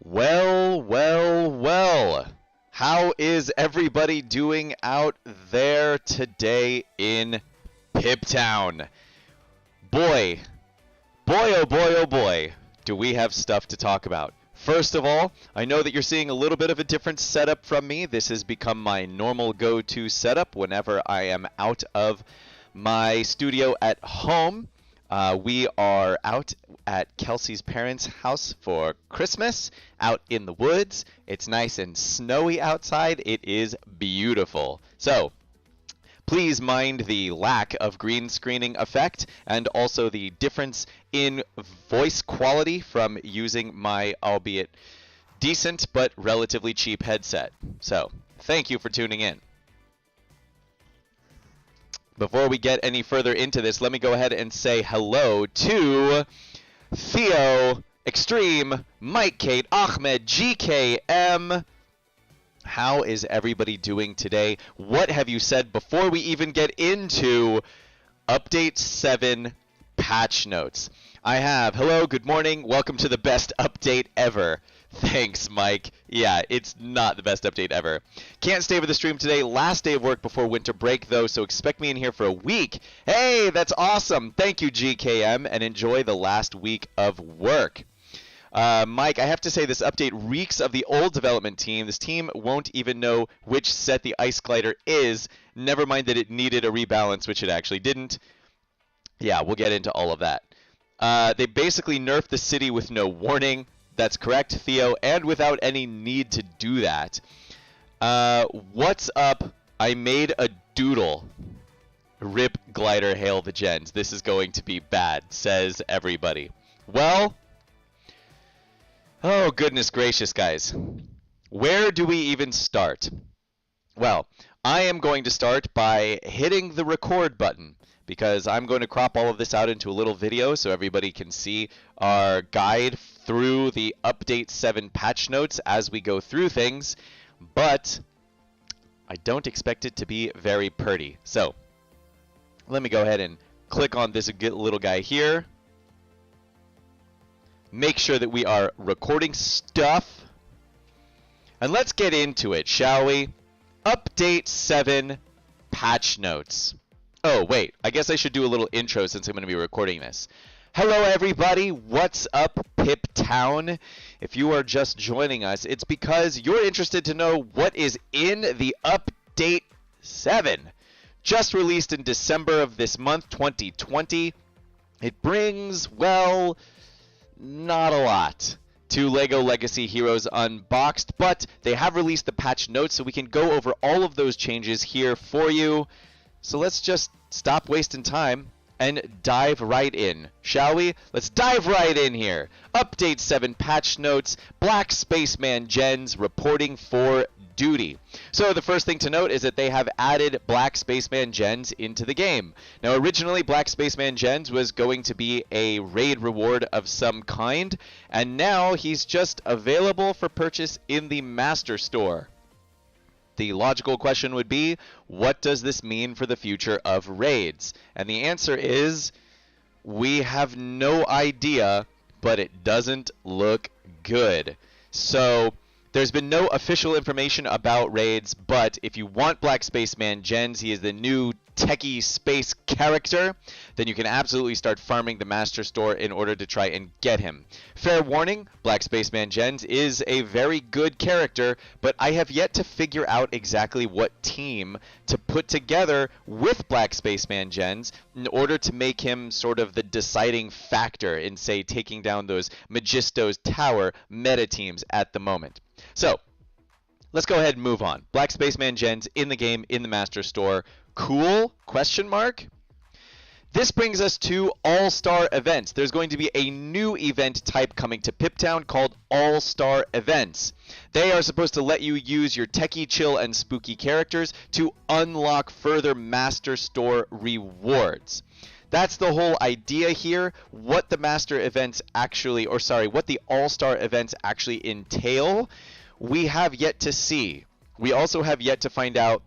Well, well, well. How is everybody doing out there today in Piptown? Boy, oh boy, oh boy, do we have stuff to talk about. First of all, I know that you're seeing a little bit of a different setup from me. This has become my normal go-to setup whenever I am out of my studio at home. We are out at Kelsey's parents' house for Christmas, out in the woods. It's nice and snowy outside. It is beautiful. So, please mind the lack of green screening effect and also the difference in voice quality from using my, albeit decent but relatively cheap headset. So, thank you for tuning in. Before we get any further into this, let me go ahead and say hello to Theo, Extreme, Mike, Kate, Ahmed, GKM. How is everybody doing today? What have you said before we even get into Update 7 patch notes? I have, hello, good morning, welcome to the best update ever. Thanks, Mike. Yeah, it's not the best update ever. Can't stay for the stream today. Last day of work before winter break, though, so expect me in here for a week. Hey, that's awesome. Thank you, GKM, and enjoy the last week of work. Mike, I have to say this update reeks of the old development team. This team won't even know which set the Ice Glider is. Never mind that it needed a rebalance, which it actually didn't. Yeah, we'll get into all of that. They basically nerfed the city with no warning. That's correct, Theo, and without any need to do that. What's up? I made a doodle. Rip Glider, hail the gens. This is going to be bad, says everybody. Well, oh goodness gracious, guys. Where do we even start? Well, I am going to start by hitting the record button, because I'm going to crop all of this out into a little video so everybody can see our guide through the Update 7 patch notes as we go through things, but I don't expect it to be very pretty. So, let me go ahead and click on this little guy here. Make sure that we are recording stuff. And let's get into it, shall we? Update 7 patch notes. Oh, wait, I guess I should do a little intro since I'm going to be recording this. Hello, everybody. What's up, Piptown? If you are just joining us, it's because you're interested to know what is in the Update 7. Just released in December of this month, 2020. It brings, well, not a lot to LEGO Legacy Heroes Unboxed, but they have released the patch notes so we can go over all of those changes here for you. So let's just stop wasting time and dive right in, shall we? Let's dive right in here. Update 7 patch notes, Black Spaceman gens reporting for duty. So the first thing to note is that they have added Black Spaceman gens into the game. Now originally Black Spaceman gens was going to be a raid reward of some kind, and now he's just available for purchase in the Master Store. The logical question would be, what does this mean for the future of raids? And the answer is, we have no idea, but it doesn't look good. So, there's been no official information about raids, but if you want Black Spaceman gens, he is the new techie space character, then you can absolutely start farming the Master Store in order to try and get him. Fair warning, Black Spaceman gens is a very good character, but I have yet to figure out exactly what team to put together with Black Spaceman gens in order to make him sort of the deciding factor in, say, taking down those Magisto's Tower meta teams at the moment. So, let's go ahead and move on. Black Spaceman gens in the game, in the Master Store. Cool? Question mark? This brings us to All-Star Events. There's going to be a new event type coming to Piptown called All-Star Events. They are supposed to let you use your techie, chill, and spooky characters to unlock further Master Store rewards. That's the whole idea here. What the Master Events actually, or sorry, what the All-Star Events actually entail, we have yet to see. We also have yet to find out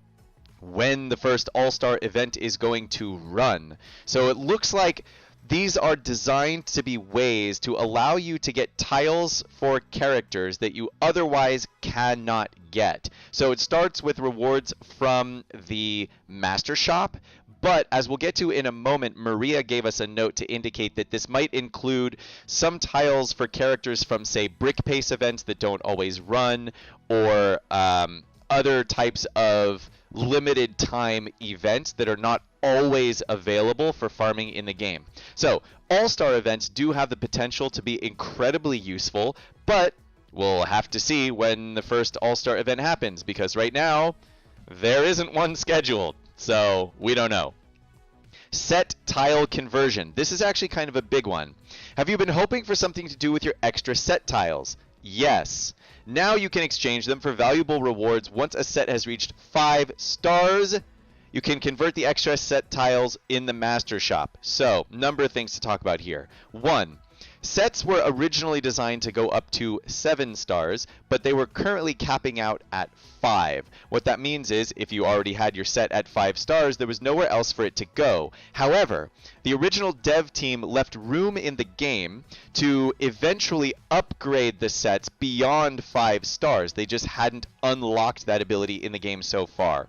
when the first All-Star event is going to run. So it looks like These are designed to be ways to allow you to get tiles for characters that you otherwise cannot get. So it starts with rewards from the Master Shop, but as we'll get to in a moment, Maria gave us a note to indicate that this might include some tiles for characters from, say, Brick Pace events that don't always run, or other types of limited time events that are not always available for farming in the game. So all-star events do have the potential to be incredibly useful, but we'll have to see when the first all-star event happens, because right now there isn't one scheduled, so we don't know. Set tile conversion. This is actually kind of a big one. Have you been hoping for something to do with your extra set tiles? Yes. Now you can exchange them for valuable rewards once a set has reached 5 stars. You can convert the extra set tiles in the Master Shop. So, number of things to talk about here. 1. Sets were originally designed to go up to 7 stars, but they were currently capping out at 5. What that means is, if you already had your set at 5 stars, there was nowhere else for it to go. However, the original dev team left room in the game to eventually upgrade the sets beyond 5 stars. They just hadn't unlocked that ability in the game so far.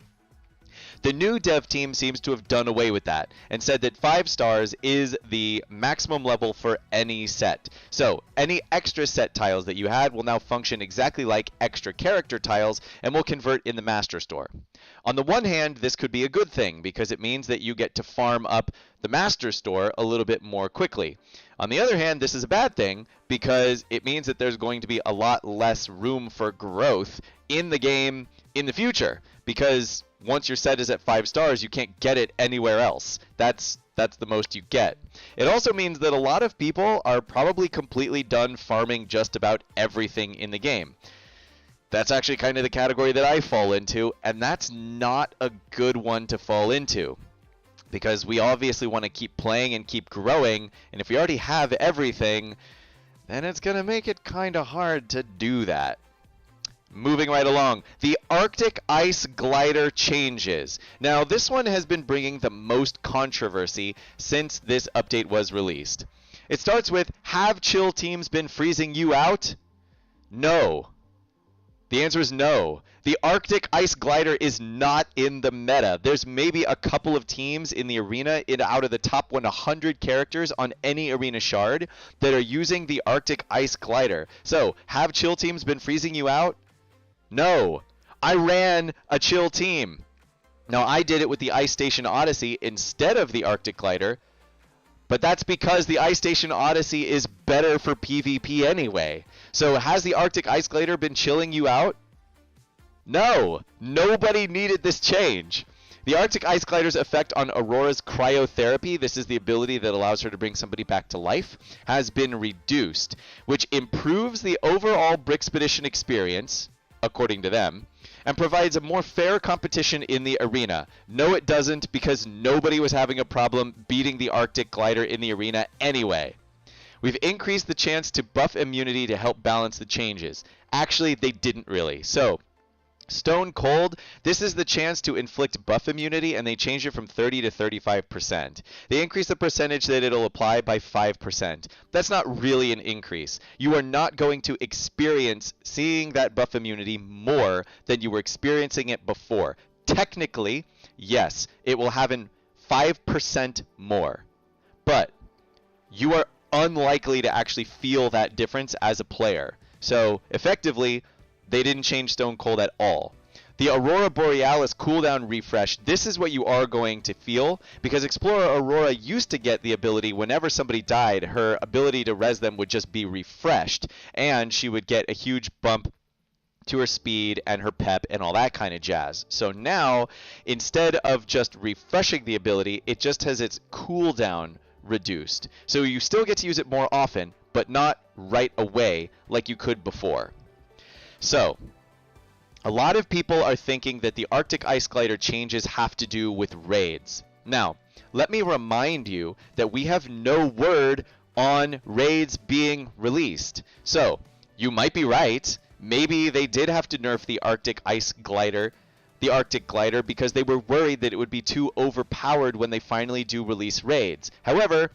The new dev team seems to have done away with that and said that 5 stars is the maximum level for any set. So any extra set tiles that you had will now function exactly like extra character tiles and will convert in the Master Store. On the one hand, this could be a good thing because it means that you get to farm up the Master Store a little bit more quickly. On the other hand, this is a bad thing because it means that there's going to be a lot less room for growth in the game in the future, because once your set is at 5 stars, you can't get it anywhere else. That's the most you get. It also means that a lot of people are probably completely done farming just about everything in the game. That's actually kind of the category that I fall into, and that's not a good one to fall into, because we obviously want to keep playing and keep growing, and if we already have everything, then it's going to make it kind of hard to do that. Moving right along, the Arctic Ice Glider changes. Now, this one has been bringing the most controversy since this update was released. It starts with, have chill teams been freezing you out? No. The answer is no. The Arctic Ice Glider is not in the meta. There's maybe a couple of teams in the arena out of the top 100 characters on any arena shard that are using the Arctic Ice Glider. So, have chill teams been freezing you out? No. I ran a chill team. Now, I did it with the Ice Station Odyssey instead of the Arctic Glider, but that's because the Ice Station Odyssey is better for PvP anyway. So has the Arctic Ice Glider been chilling you out? No. Nobody needed this change. The Arctic Ice Glider's effect on Aurora's cryotherapy, this is the ability that allows her to bring somebody back to life, has been reduced, which improves the overall Brickspedition experience, according to them, and provides a more fair competition in the arena. No, it doesn't, because nobody was having a problem beating the Arctic Glider in the arena anyway. We've increased the chance to buff immunity to help balance the changes. Actually, they didn't really. So, Stone Cold, this is the chance to inflict buff immunity, and they changed it from 30 to 35%. They increased the percentage that it'll apply by 5%. That's not really an increase. You are not going to experience seeing that buff immunity more than you were experiencing it before. Technically, yes, it will have an 5% more. But you are unlikely to actually feel that difference as a player. So, effectively, they didn't change Stone Cold at all. The Aurora Borealis cooldown refresh, this is what you are going to feel, because Explorer Aurora used to get the ability whenever somebody died, her ability to res them would just be refreshed, and she would get a huge bump to her speed and her pep and all that kind of jazz. So now, instead of just refreshing the ability, it just has its cooldown reduced. So you still get to use it more often, but not right away like you could before. So, a lot of people are thinking that the Arctic Ice Glider changes have to do with raids. Now, let me remind you that we have no word on raids being released. So, you might be right. Maybe they did have to nerf the Arctic Ice Glider, the Arctic Glider, because they were worried that it would be too overpowered when they finally do release raids. However,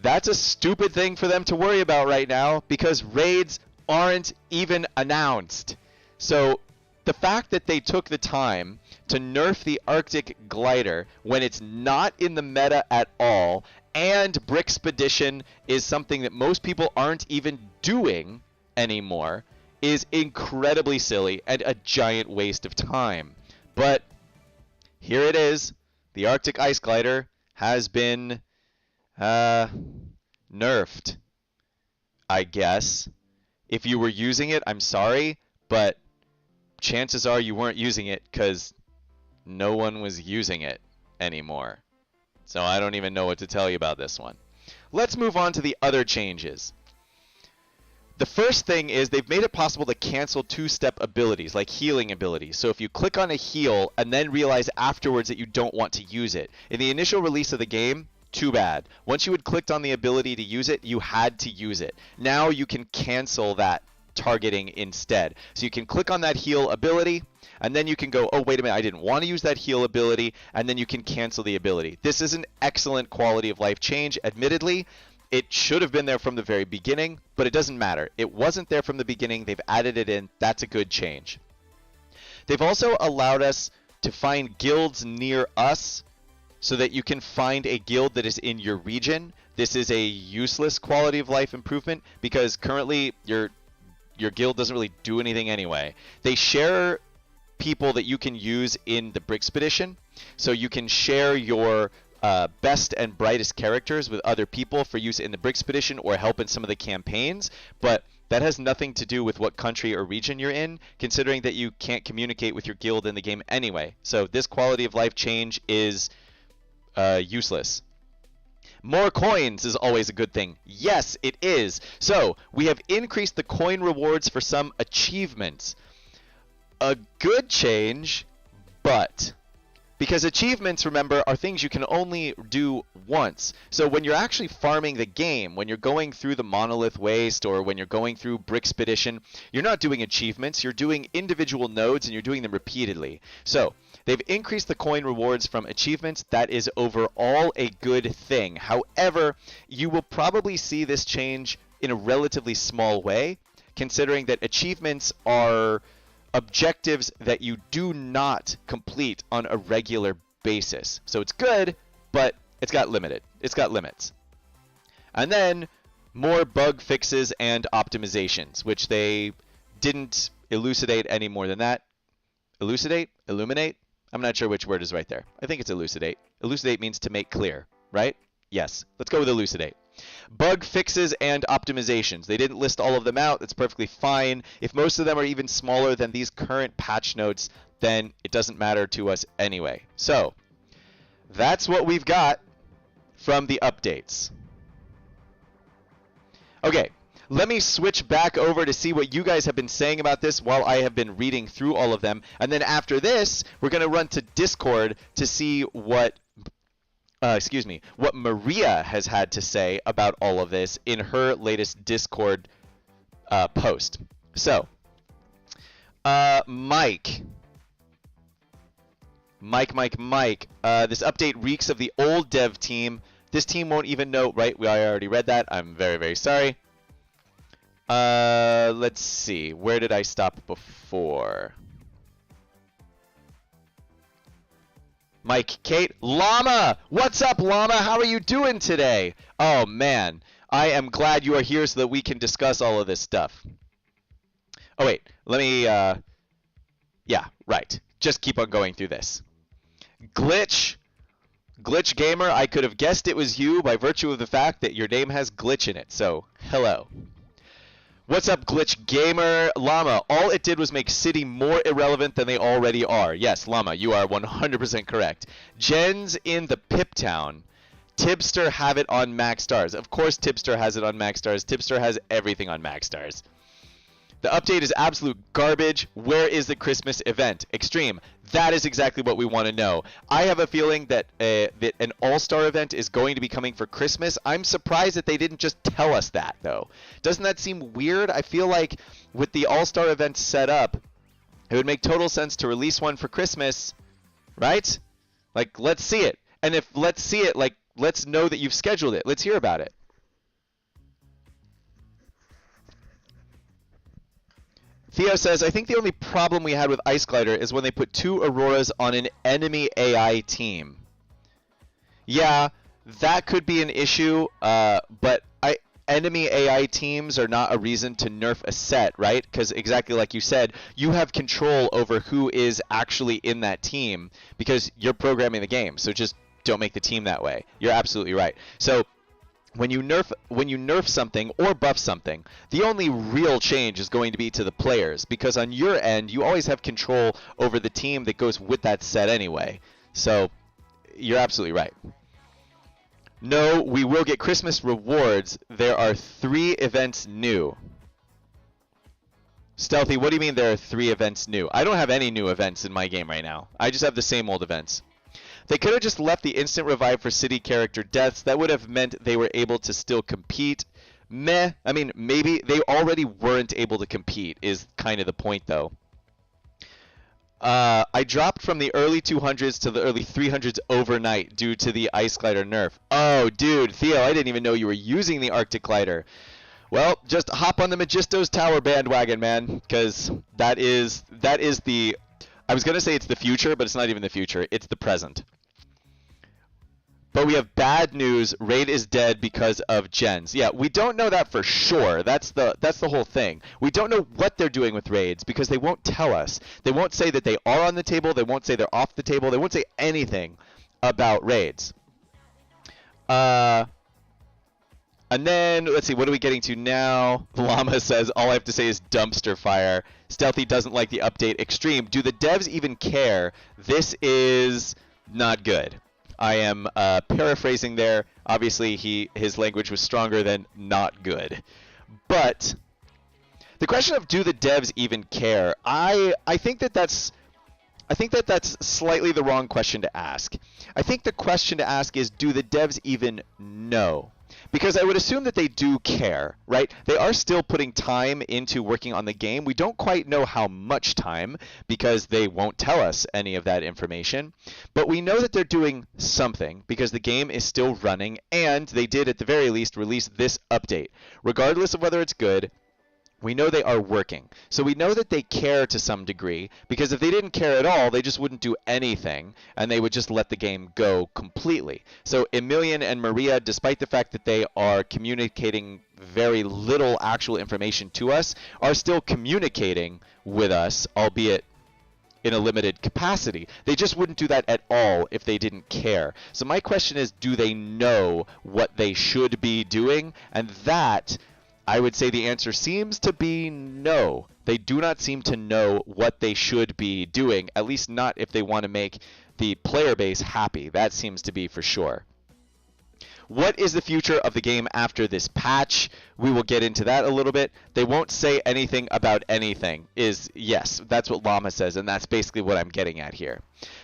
That's a stupid thing for them to worry about right now because raids aren't even announced. So the fact that they took the time to nerf the Arctic glider when it's not in the meta at all, and Brickspedition is something that most people aren't even doing anymore, is incredibly silly and a giant waste of time. But here it is. The Arctic ice glider has been nerfed, I guess. If you were using it, I'm sorry, but chances are you weren't using it because no one was using it anymore. So I don't even know what to tell you about this one. Let's move on to the other changes. The first thing is they've made it possible to cancel two-step abilities, like healing abilities. So if you click on a heal and then realize afterwards that you don't want to use it, in the initial release of the game, too bad. Once you had clicked on the ability to use it, you had to use it. Now you can cancel that targeting instead. So you can click on that heal ability, and then you can go, oh, wait a minute, I didn't want to use that heal ability, and then you can cancel the ability. This is an excellent quality of life change, admittedly. It should have been there from the very beginning, but it doesn't matter. It wasn't there from the beginning. They've added it in. That's a good change. They've also allowed us to find guilds near us so that you can find a guild that is in your region. This is a useless quality of life improvement because currently your guild doesn't really do anything anyway. They share people that you can use in the Brickspedition, so you can share your best and brightest characters with other people for use in the Brickspedition or help in some of the campaigns, but that has nothing to do with what country or region you're in, considering that you can't communicate with your guild in the game anyway. So this quality of life change is useless. More coins is always a good thing. Yes, it is. So we have increased the coin rewards for some achievements. A good change, but because achievements, remember, are things you can only do once. So when you're actually farming the game, when you're going through the Monolith Waste or when you're going through Brickspedition, you're not doing achievements. You're doing individual nodes and you're doing them repeatedly. So they've increased the coin rewards from achievements. That is overall a good thing. However, you will probably see this change in a relatively small way, considering that achievements are objectives that you do not complete on a regular basis. So it's good, but it's got limits. And then more bug fixes and optimizations, which they didn't elucidate any more than that. Elucidate? Illuminate? I'm not sure which word is right there. I think it's elucidate. Elucidate means to make clear, right? Yes. Let's go with elucidate. Bug fixes and optimizations. They didn't list all of them out. That's perfectly fine. If most of them are even smaller than these current patch notes, then it doesn't matter to us anyway. So that's what we've got from the updates. Okay, let me switch back over to see what you guys have been saying about this while I have been reading through all of them. And then after this, we're going to run to Discord to see what Maria has had to say about all of this in her latest Discord post. So, Mike. This update reeks of the old dev team. This team won't even know, right? I already read that. I'm very, very sorry. Let's see. Where did I stop before? Mike, Kate, Llama! What's up, Llama? How are you doing today? Oh, man. I am glad you are here so that we can discuss all of this stuff. Oh, wait. Let me, yeah, right. Just keep on going through this. Glitch Gamer, I could have guessed it was you by virtue of the fact that your name has glitch in it. So, hello. What's up, Glitch Gamer? Llama, all it did was make City more irrelevant than they already are. Yes, Llama, you are 100% correct. Jen's in the Pip Town. Tibster have it on Max Stars. Of course Tibster has it on Max Stars. Tibster has everything on Max Stars. The update is absolute garbage. Where is the Christmas event? Extreme. That is exactly what we want to know. I have a feeling that that an all-star event is going to be coming for Christmas. I'm surprised that they didn't just tell us that, though. Doesn't that seem weird? I feel like with the all-star event set up, it would make total sense to release one for Christmas, right? Like, let's see it. And if let's see it, like, let's know that you've scheduled it. Let's hear about it. Theo says, I think the only problem we had with Ice Glider is when they put 2 Auroras on an enemy AI team. Yeah, that could be an issue, but enemy AI teams are not a reason to nerf a set, right? Because exactly like you said, you have control over who is actually in that team because you're programming the game. So just don't make the team that way. You're absolutely right. So when you nerf something or buff something, the only real change is going to be to the players, because on your end you always have control over the team that goes with that set anyway. So you're absolutely right. No, we will get Christmas rewards. There are 3 events new. Stealthy, what do you mean there are 3 events new? I don't have any new events in my game right now. I just have the same old events. They could have just left the instant revive for city character deaths. That would have meant they were able to still compete. Meh. I mean, maybe they already weren't able to compete is kind of the point, though. I dropped from the early 200s to the early 300s overnight due to the Ice Glider nerf. Oh, dude, Theo, I didn't even know you were using the Arctic Glider. Well, just hop on the Magisto's Tower bandwagon, man, because that is the... I was going to say it's the future, but it's not even the future. It's the present. But we have bad news. Raid is dead because of gens. Yeah, we don't know that for sure. That's the whole thing. We don't know what they're doing with raids because they won't tell us. They won't say that they are on the table. They won't say they're off the table. They won't say anything about raids. And then, let's see, what are we getting to now? Llama says, all I have to say is dumpster fire. Stealthy doesn't like the update. Extreme. Do the devs even care? This is not good. I am paraphrasing there. Obviously, his language was stronger than not good. But the question of do the devs even care? I think that's slightly the wrong question to ask. I think the question to ask is, do the devs even know? Because I would assume that they do care, right? They are still putting time into working on the game. We don't quite know how much time because they won't tell us any of that information. But we know that they're doing something because the game is still running, and they did at the very least release this update. Regardless of whether it's good, we know they are working. So we know that they care to some degree, because if they didn't care at all, they just wouldn't do anything, and they would just let the game go completely. So Emilian and Maria, despite the fact that they are communicating very little actual information to us, are still communicating with us, albeit in a limited capacity. They just wouldn't do that at all if they didn't care. So my question is, do they know what they should be doing? And that, I would say the answer seems to be no. They do not seem to know what they should be doing, at least not if they want to make the player base happy. That seems to be for sure. What is the future of the game after this patch? We will get into that a little bit. They won't say anything about anything. Yes, that's what Llama says, and that's basically what I'm getting at here.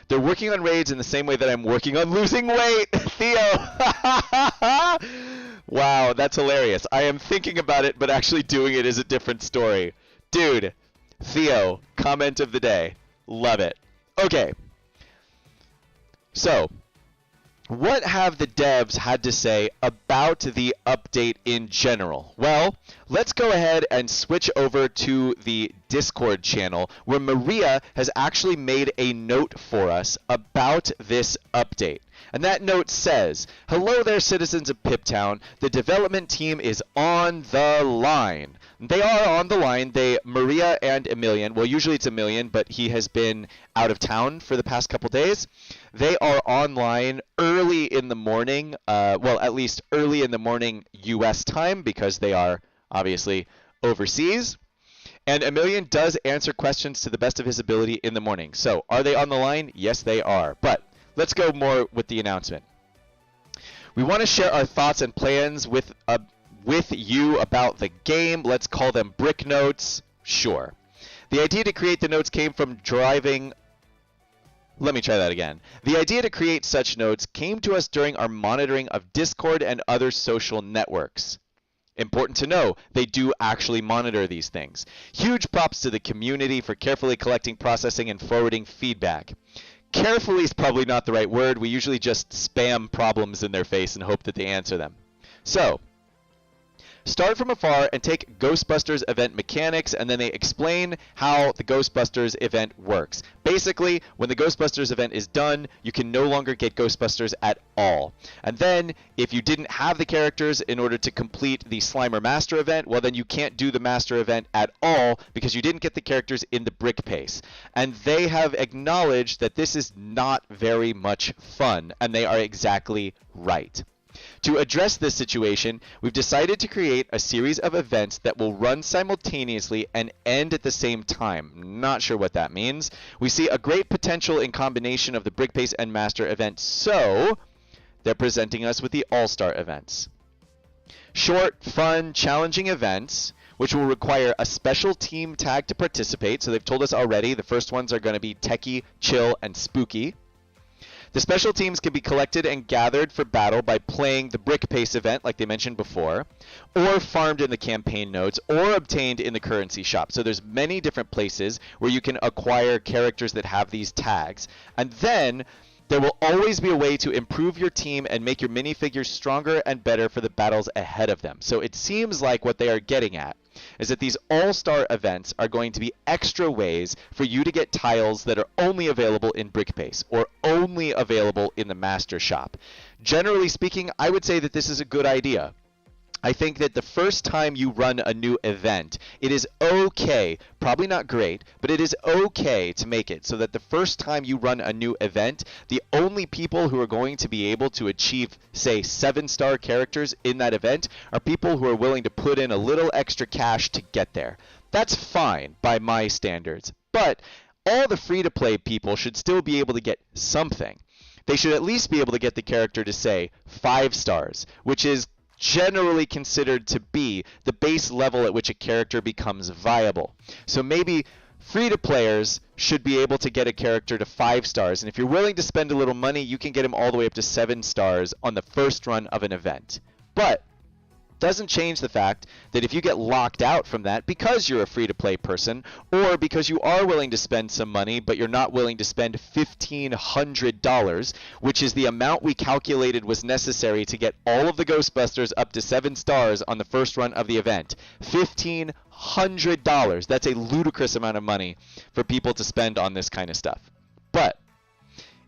They're working on raids in the same way that I'm working on losing weight. Theo! Wow, that's hilarious. I am thinking about it, but actually doing it is a different story. Dude, Theo, comment of the day. Love it. Okay. So, what have the devs had to say about the update in general? Well, let's go ahead and switch over to the Discord channel, where Maria has actually made a note for us about this update. And that note says, "Hello there, citizens of Piptown. The development team is on the line." They are on the line. Maria and Emilian, well, usually it's Emilian, but he has been out of town for the past couple days. They are online early in the morning, well, at least early in the morning U.S. time, because they are obviously overseas. And Emilian does answer questions to the best of his ability in the morning. So, are they on the line? Yes, they are. But let's go more with the announcement. We want to share our thoughts and plans with you about the game. Let's call them brick notes. Sure. The idea to create the notes came from driving... Let me try that again. The idea to create such notes came to us during our monitoring of Discord and other social networks. Important to know, they do actually monitor these things. Huge props to the community for carefully collecting, processing, and forwarding feedback. Carefully is probably not the right word. We usually just spam problems in their face and hope that they answer them. So, start from afar and take Ghostbusters event mechanics, and then they explain how the Ghostbusters event works. Basically, when the Ghostbusters event is done, you can no longer get Ghostbusters at all. And then, if you didn't have the characters in order to complete the Slimer Master event, well then you can't do the Master event at all because you didn't get the characters in the brick pace. And they have acknowledged that this is not very much fun, and they are exactly right. To address this situation, we've decided to create a series of events that will run simultaneously and end at the same time. Not sure what that means. We see a great potential in combination of the Brick Pace and Master event, so they're presenting us with the All-Star events. Short, fun, challenging events which will require a special team tag to participate. So they've told us already the first ones are going to be Techie, Chill, and Spooky. The special teams can be collected and gathered for battle by playing the Brick Pace event, like they mentioned before, or farmed in the campaign nodes, or obtained in the currency shop. So there's many different places where you can acquire characters that have these tags. And then there will always be a way to improve your team and make your minifigures stronger and better for the battles ahead of them. So it seems like what they are getting at is that these all-star events are going to be extra ways for you to get tiles that are only available in Brick Pace or only available in the Master Shop. Generally speaking, I would say that this is a good idea. I think that the first time you run a new event, it is okay, probably not great, but it is okay to make it so that the first time you run a new event, the only people who are going to be able to achieve, say, 7-star characters in that event are people who are willing to put in a little extra cash to get there. That's fine by my standards, but all the free-to-play people should still be able to get something. They should at least be able to get the character to, say, 5 stars, which is generally considered to be the base level at which a character becomes viable. So maybe free-to-players should be able to get a character to 5 stars, and if you're willing to spend a little money, you can get him all the way up to 7 stars on the first run of an event. But doesn't change the fact that if you get locked out from that because you're a free-to-play person, or because you are willing to spend some money but you're not willing to spend $1,500, which is the amount we calculated was necessary to get all of the Ghostbusters up to 7 stars on the first run of the event. $1,500. That's a ludicrous amount of money for people to spend on this kind of stuff. But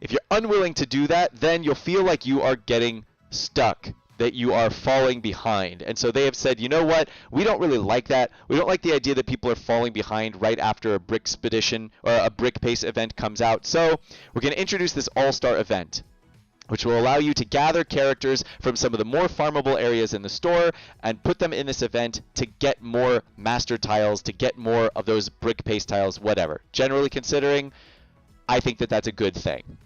if you're unwilling to do that, then you'll feel like you are getting stuck, that you are falling behind. And so they have said, you know what, we don't really like that. We don't like the idea that people are falling behind right after a Brick Expedition or a Brick Pace event comes out. So we're going to introduce this All-Star event, which will allow you to gather characters from some of the more farmable areas in the store and put them in this event to get more master tiles, to get more of those Brick Pace tiles, whatever. Generally considering, I think that that's a good thing.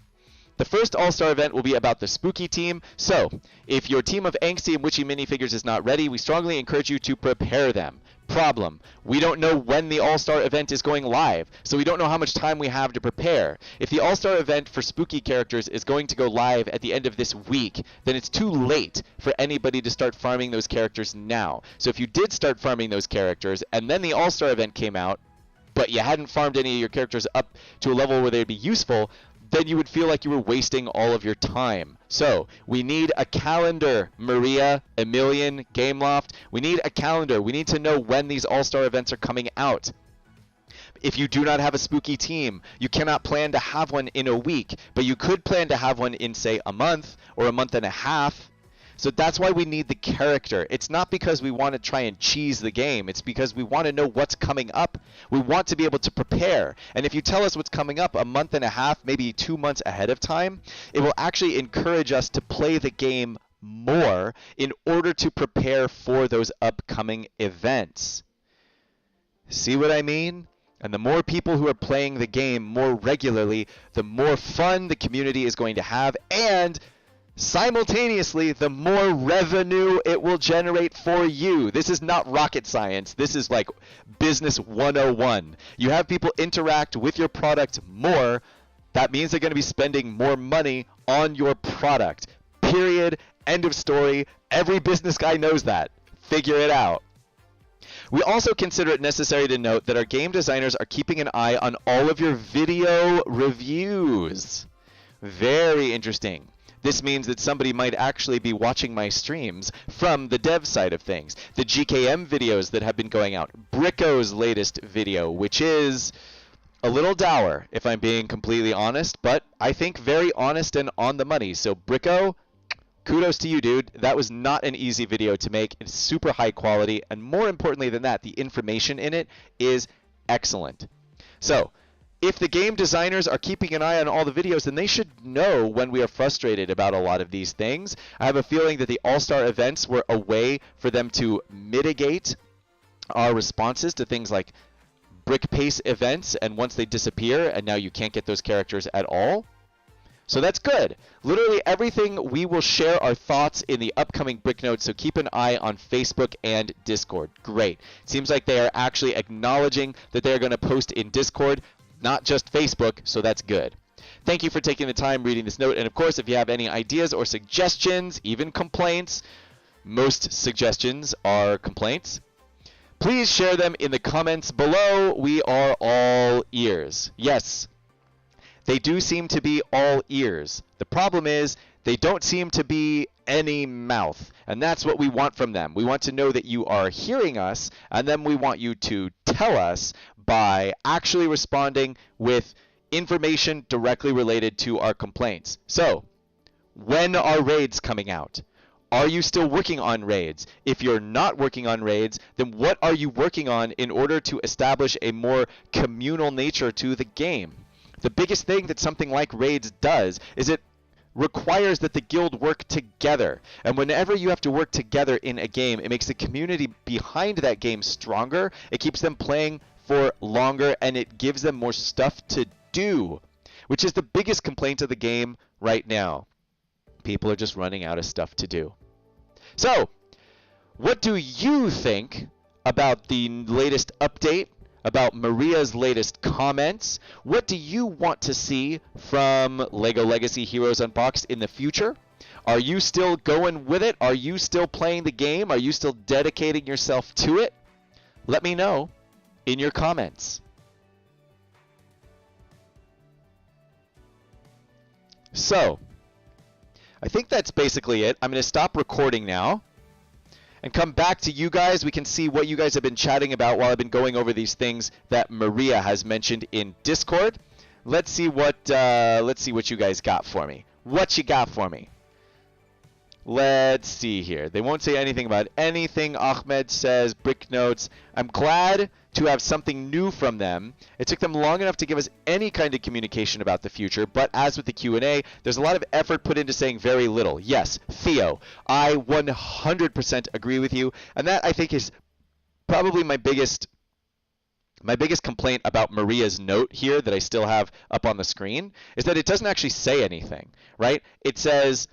The first All-Star event will be about the Spooky team, so if your team of angsty and witchy minifigures is not ready, we strongly encourage you to prepare them. Problem: we don't know when the All-Star event is going live, so we don't know how much time we have to prepare. If the All-Star event for Spooky characters is going to go live at the end of this week, then it's too late for anybody to start farming those characters now. So if you did start farming those characters, and then the All-Star event came out, but you hadn't farmed any of your characters up to a level where they'd be useful, then you would feel like you were wasting all of your time. So we need a calendar, Maria, Emilian, Gameloft. We need a calendar. We need to know when these All-Star events are coming out. If you do not have a Spooky team, you cannot plan to have one in a week, but you could plan to have one in, say, a month or a month and a half. So that's why we need the character. It's not because we want to try and cheese the game. It's because we want to know what's coming up. We want to be able to prepare. And if you tell us what's coming up a month and a half, maybe 2 months ahead of time, it will actually encourage us to play the game more in order to prepare for those upcoming events. See what I mean? And the more people who are playing the game more regularly, the more fun the community is going to have, and simultaneously, the more revenue it will generate for you. This is not rocket science. This is like business 101. You have people interact with your product more. That means they're going to be spending more money on your product. Period. End of story. Every business guy knows that. Figure it out. We also consider it necessary to note that our game designers are keeping an eye on all of your video reviews. Very interesting. This means that somebody might actually be watching my streams from the dev side of things. The GKM videos that have been going out. Bricko's latest video, which is a little dour, if I'm being completely honest, but I think very honest and on the money. So Bricko, kudos to you, dude. That was not an easy video to make. It's super high quality, and more importantly than that, the information in it is excellent. So, if the game designers are keeping an eye on all the videos, then they should know when we are frustrated about a lot of these things. I have a feeling that the All-Star events were a way for them to mitigate our responses to things like brick pace events, and once they disappear, and now you can't get those characters at all. So that's good. Literally everything, we will share our thoughts in the upcoming brick notes, so keep an eye on Facebook and Discord. Great. Seems like they are actually acknowledging that they are going to post in Discord, not just Facebook, so that's good. Thank you for taking the time reading this note, and of course, if you have any ideas or suggestions, even complaints, most suggestions are complaints, please share them in the comments below. We are all ears. Yes, they do seem to be all ears. The problem is they don't seem to be any mouth, and that's what we want from them. We want to know that you are hearing us, and then we want you to tell us by actually responding with information directly related to our complaints. So, when are raids coming out? Are you still working on raids? If you're not working on raids, then what are you working on in order to establish a more communal nature to the game? The biggest thing that something like raids does is it requires that the guild work together. And whenever you have to work together in a game, it makes the community behind that game stronger. It keeps them playing for longer, and it gives them more stuff to do, which is the biggest complaint of the game right now. People are just running out of stuff to do. So, what do you think about the latest update, about Maria's latest comments? What do you want to see from LEGO Legacy Heroes Unboxed in the future? Are you still going with it? Are you still playing the game? Are you still dedicating yourself to it? Let me know in your comments. So, I think that's basically it. I'm going to stop recording now and come back to you guys. We can see what you guys have been chatting about while I've been going over these things that Maria has mentioned in Discord. Let's see what you guys got for me. What you got for me? Let's see here. They won't say anything about anything. Ahmed says, brick notes. I'm glad to have something new from them. It took them long enough to give us any kind of communication about the future, but as with the Q&A, there's a lot of effort put into saying very little. Yes, Theo, I 100% agree with you, and that I think is probably my biggest complaint about Maria's note here that I still have up on the screen, is that it doesn't actually say anything, right? It says,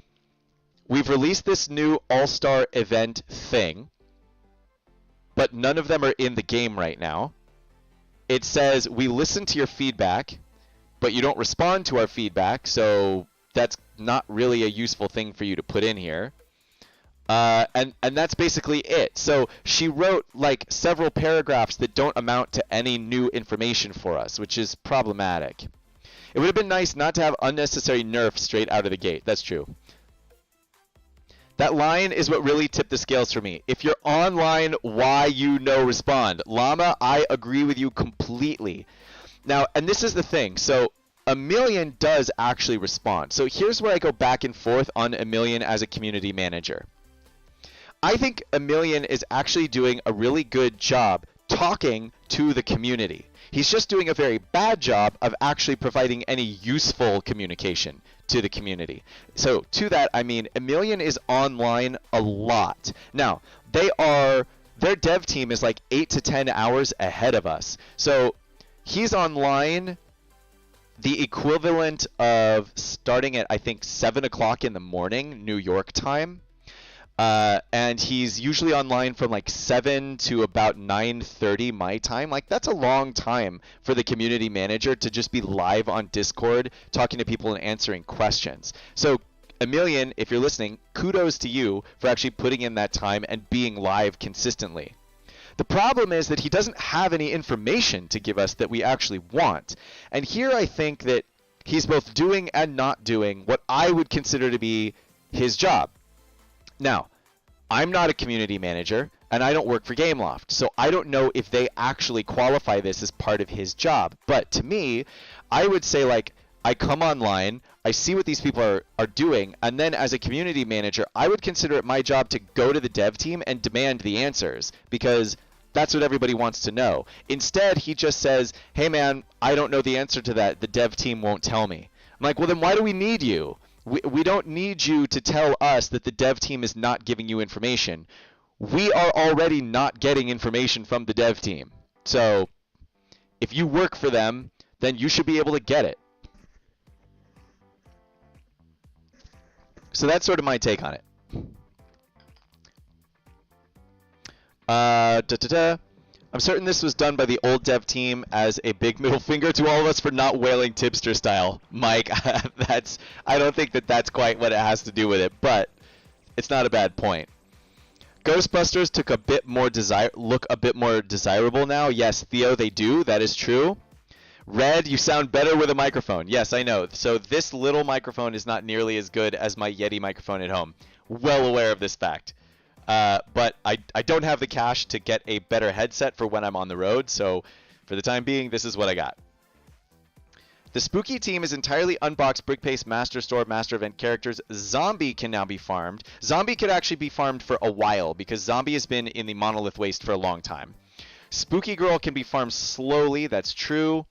we've released this new All-Star event thing, but none of them are in the game right now. It says, we listen to your feedback, but you don't respond to our feedback, so that's not really a useful thing for you to put in here. And that's basically it. So she wrote like several paragraphs that don't amount to any new information for us, which is problematic. It would have been nice not to have unnecessary nerfs straight out of the gate. That's true. That line is what really tipped the scales for me. If you're online, why you no respond? Llama, I agree with you completely. Now, and this is the thing. So, Emilian does actually respond. So here's where I go back and forth on Emilian as a community manager. I think Emilian is actually doing a really good job talking to the community. He's just doing a very bad job of actually providing any useful communication to the community. So to that, I mean, Emilian is online a lot. Now, their dev team is like 8 to 10 hours ahead of us. So he's online the equivalent of starting at, I think, 7 o'clock in the morning, New York time. And he's usually online from like 7 to about 9:30 my time. Like, that's a long time for the community manager to just be live on Discord talking to people and answering questions. So Emilian, if you're listening, kudos to you for actually putting in that time and being live consistently. The problem is that he doesn't have any information to give us that we actually want. And here I think that he's both doing and not doing what I would consider to be his job. Now, I'm not a community manager, and I don't work for Gameloft, so I don't know if they actually qualify this as part of his job. But to me, I would say, like, I come online, I see what these people are doing, and then as a community manager, I would consider it my job to go to the dev team and demand the answers, because that's what everybody wants to know. Instead, he just says, hey man, I don't know the answer to that. The dev team won't tell me. I'm like, well, then why do we need you? We don't need you to tell us that the dev team is not giving you information. We are already not getting information from the dev team. So if you work for them, then you should be able to get it. So that's sort of my take on it. I'm certain this was done by the old dev team as a big middle finger to all of us for not wailing tipster style. Mike, I don't think that's quite what it has to do with it, but it's not a bad point. Ghostbusters took a bit more look a bit more desirable now. Yes, Theo, they do. That is true. Red, you sound better with a microphone. Yes, I know. So this little microphone is not nearly as good as my Yeti microphone at home. Well aware of this fact. But I don't have the cash to get a better headset for when I'm on the road, so for the time being, this is what I got. The Spooky team is entirely unboxed Brick Paste Master Store Master Event characters. Zombie can now be farmed. Zombie could actually be farmed for a while, because Zombie has been in the Monolith Waste for a long time. Spooky Girl can be farmed slowly, that's true.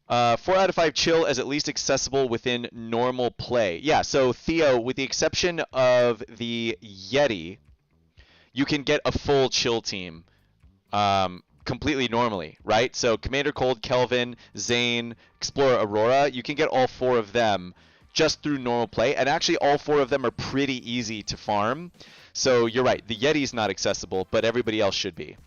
4 out of 5 chill as at least accessible within normal play. Yeah, so Theo, with the exception of the Yeti, you can get a full chill team completely normally, right? So Commander Cold, Kelvin, Zane, Explorer Aurora, you can get all 4 of them just through normal play, and actually all 4 of them are pretty easy to farm. So you're right, the Yeti's not accessible, but everybody else should be.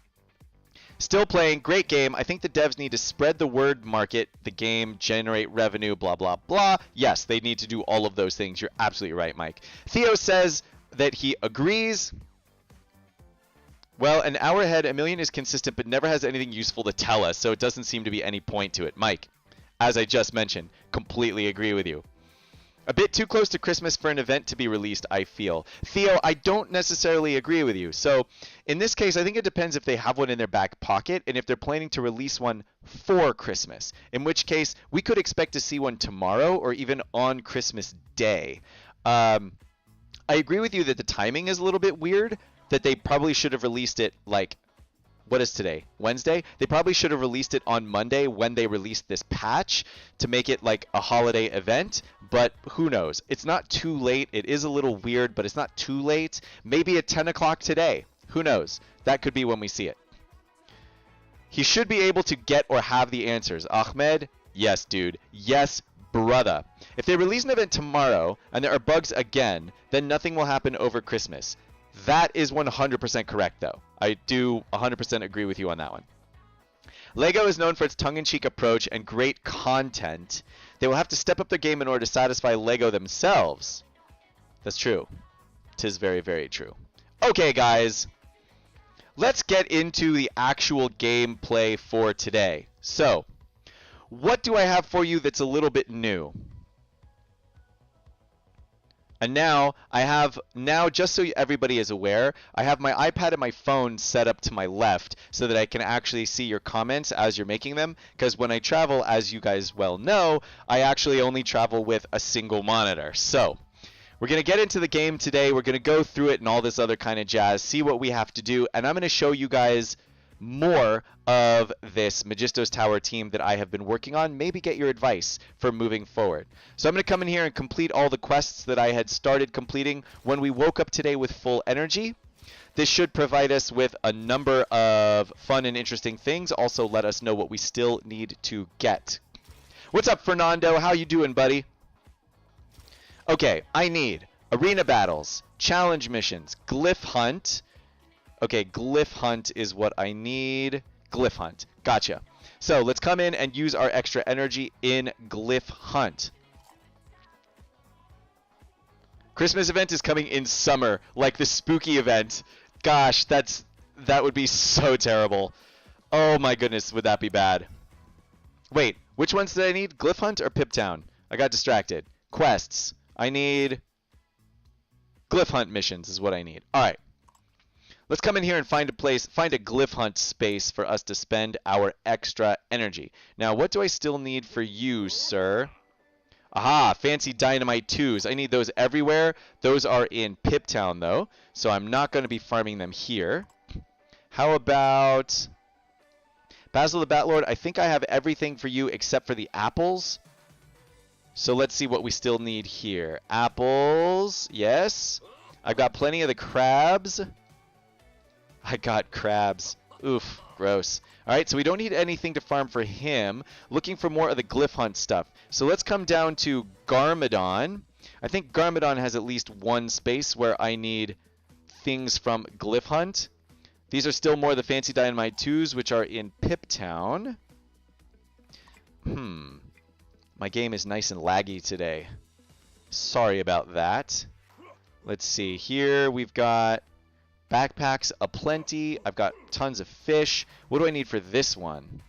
Still playing, great game. I think the devs need to spread the word, market the game, generate revenue, blah, blah, blah. Yes, they need to do all of those things. You're absolutely right, Mike. Theo says that he agrees. Well, an hour ahead, Emilian is consistent but never has anything useful to tell us, so it doesn't seem to be any point to it. Mike, as I just mentioned, completely agree with you. A bit too close to Christmas for an event to be released, I feel. Theo, I don't necessarily agree with you. So in this case, I think it depends if they have one in their back pocket and if they're planning to release one for Christmas, in which case we could expect to see one tomorrow or even on Christmas Day. I agree with you that the timing is a little bit weird, that they probably should have released it like, what is today? Wednesday? They probably should have released it on Monday when they released this patch to make it like a holiday event, but who knows? It's not too late. It is a little weird, but it's not too late. Maybe at 10 o'clock today. Who knows? That could be when we see it. He should be able to get or have the answers. Ahmed? Yes, dude. Yes, brother. If they release an event tomorrow and there are bugs again, then nothing will happen over Christmas. That is 100% correct, though. I do 100% agree with you on that one. LEGO is known for its tongue-in-cheek approach and great content. They will have to step up their game in order to satisfy LEGO themselves. That's true. 'Tis very, very true. Okay, guys. Let's get into the actual gameplay for today. So, what do I have for you that's a little bit new? And now, just so everybody is aware, I have my iPad and my phone set up to my left so that I can actually see your comments as you're making them. Because when I travel, as you guys well know, I actually only travel with a single monitor. So, we're going to get into the game today. We're going to go through it and all this other kind of jazz, see what we have to do. And I'm going to show you guys more of this Magistos Tower team that I have been working on, maybe get your advice for moving forward. So I'm going to come in here and complete all the quests that I had started completing when we woke up today with full energy. This should provide us with a number of fun and interesting things. Also let us know what we still need to get. What's up, Fernando? How you doing, buddy? Okay, I need arena battles, challenge missions, glyph hunt. Okay, glyph hunt is what I need. Glyph hunt. Gotcha. So let's come in and use our extra energy in glyph hunt. Christmas event is coming in summer, like the spooky event. Gosh, that would be so terrible. Oh my goodness, would that be bad? Wait, which ones did I need? Glyph Hunt or Pip Town? I got distracted. Quests. I need Glyph Hunt missions is what I need. All right. Let's come in here and find a Glyph Hunt space for us to spend our extra energy. Now, what do I still need for you, sir? Aha, fancy dynamite 2s. I need those everywhere. Those are in Pip Town, though, so I'm not going to be farming them here. How about Basil the Batlord? I think I have everything for you except for the apples. So let's see what we still need here. Apples, yes. I've got plenty of the crabs. I got crabs. Oof, gross. All right, so we don't need anything to farm for him. Looking for more of the Glyph Hunt stuff. So let's come down to Garmadon. I think Garmadon has at least one space where I need things from Glyph Hunt. These are still more the fancy dynamite 2s, which are in Pip Town. My game is nice and laggy today. Sorry about that. Let's see. Here we've got backpacks aplenty. I've got tons of fish. What do I need for this one?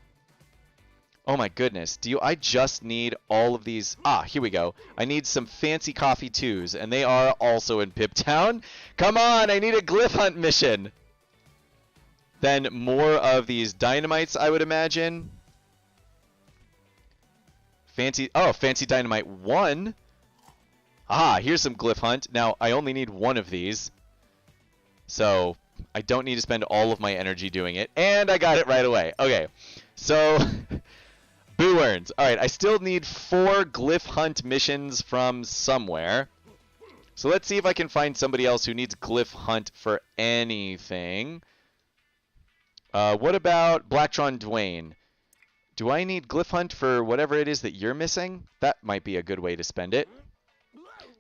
Oh my goodness. I just need all of these. Ah, here we go. I need some fancy coffee 2s, and they are also in Pip Town. Come on, I need a Glyph Hunt mission. Then more of these dynamites, I would imagine. Fancy dynamite 1. Ah, here's some Glyph Hunt. Now, I only need one of these. So, I don't need to spend all of my energy doing it. And I got it right away. Okay, so, Boo Earns. Alright, I still need 4 Glyph Hunt missions from somewhere. So let's see if I can find somebody else who needs Glyph Hunt for anything. What about Blacktron Dwayne? Do I need Glyph Hunt for whatever it is that you're missing? That might be a good way to spend it.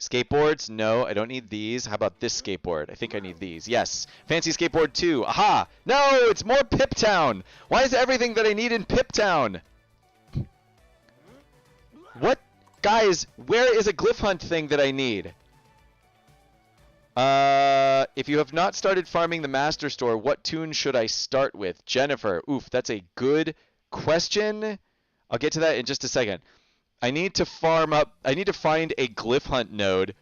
Skateboards? No, I don't need these. How about this skateboard? I think I need these. Yes. Fancy skateboard 2. Aha! No, it's more Pip Town! Why is everything that I need in Pip Town? What? Guys, where is a Glyph Hunt thing that I need? If you have not started farming the Master Store, what tune should I start with? Jennifer. Oof, that's a good question. I'll get to that in just a second. I need to find a Glyph Hunt node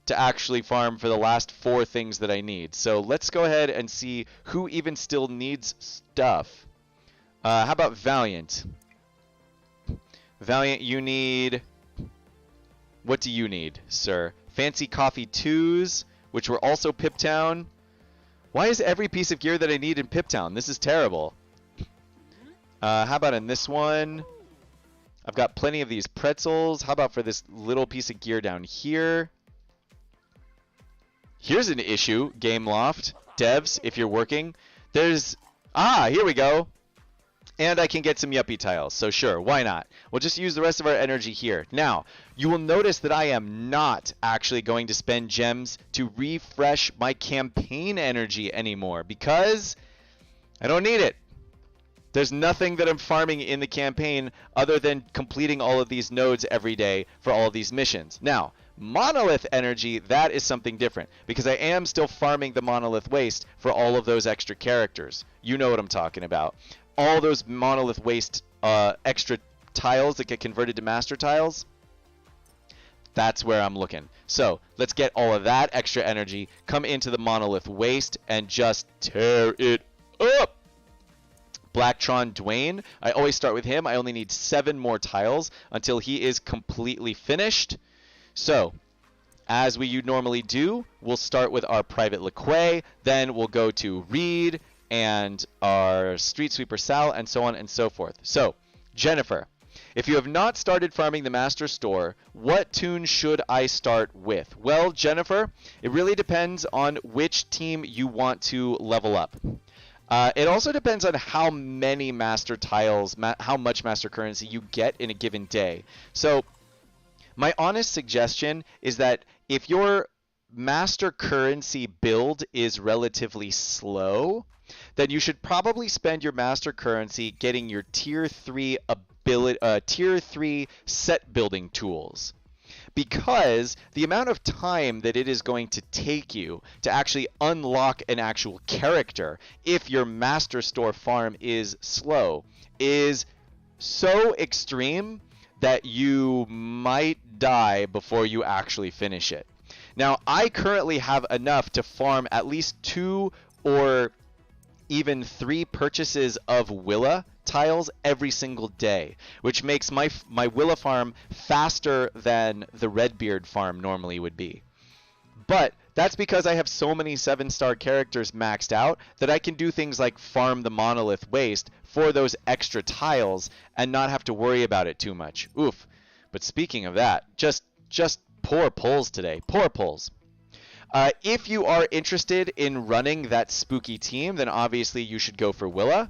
to actually farm for the last 4 things that I need. So let's go ahead and see who even still needs stuff. How about Valiant? Valiant, you need... What do you need, sir? Fancy coffee 2s, which were also Pip Town. Why is every piece of gear that I need in Pip Town? This is terrible. How about in this one? I've got plenty of these pretzels. How about for this little piece of gear down here? Here's an issue, Gameloft. Devs, if you're working. There's... Ah, here we go. And I can get some yuppie tiles, so sure, why not? We'll just use the rest of our energy here. Now, you will notice that I am not actually going to spend gems to refresh my campaign energy anymore because I don't need it. There's nothing that I'm farming in the campaign other than completing all of these nodes every day for all of these missions. Now, Monolith energy, that is something different because I am still farming the Monolith waste for all of those extra characters. You know what I'm talking about. All those Monolith waste extra tiles that get converted to master tiles, that's where I'm looking. So let's get all of that extra energy, come into the Monolith waste, and just tear it up. Blacktron Dwayne, I always start with him. I only need 7 more tiles until he is completely finished. So, as we normally do, we'll start with our Private Lequay, then we'll go to Reed, and our Street Sweeper Sal, and so on and so forth. So, Jennifer, if you have not started farming the Master Store, what tune should I start with? Well, Jennifer, it really depends on which team you want to level up. It also depends on how many master tiles, how much master currency you get in a given day. So, my honest suggestion is that if your master currency build is relatively slow, then you should probably spend your master currency getting your tier 3 set building tools. Because the amount of time that it is going to take you to actually unlock an actual character if your master store farm is slow is so extreme that you might die before you actually finish it. Now, I currently have enough to farm at least 2 or even 3 purchases of Willa tiles every single day, which makes my Willa farm faster than the Redbeard farm normally would be. But that's because I have so many 7-star characters maxed out that I can do things like farm the Monolith Waste for those extra tiles and not have to worry about it too much. Oof. But speaking of that, just poor pulls today. Poor pulls. If you are interested in running that spooky team, then obviously you should go for Willa.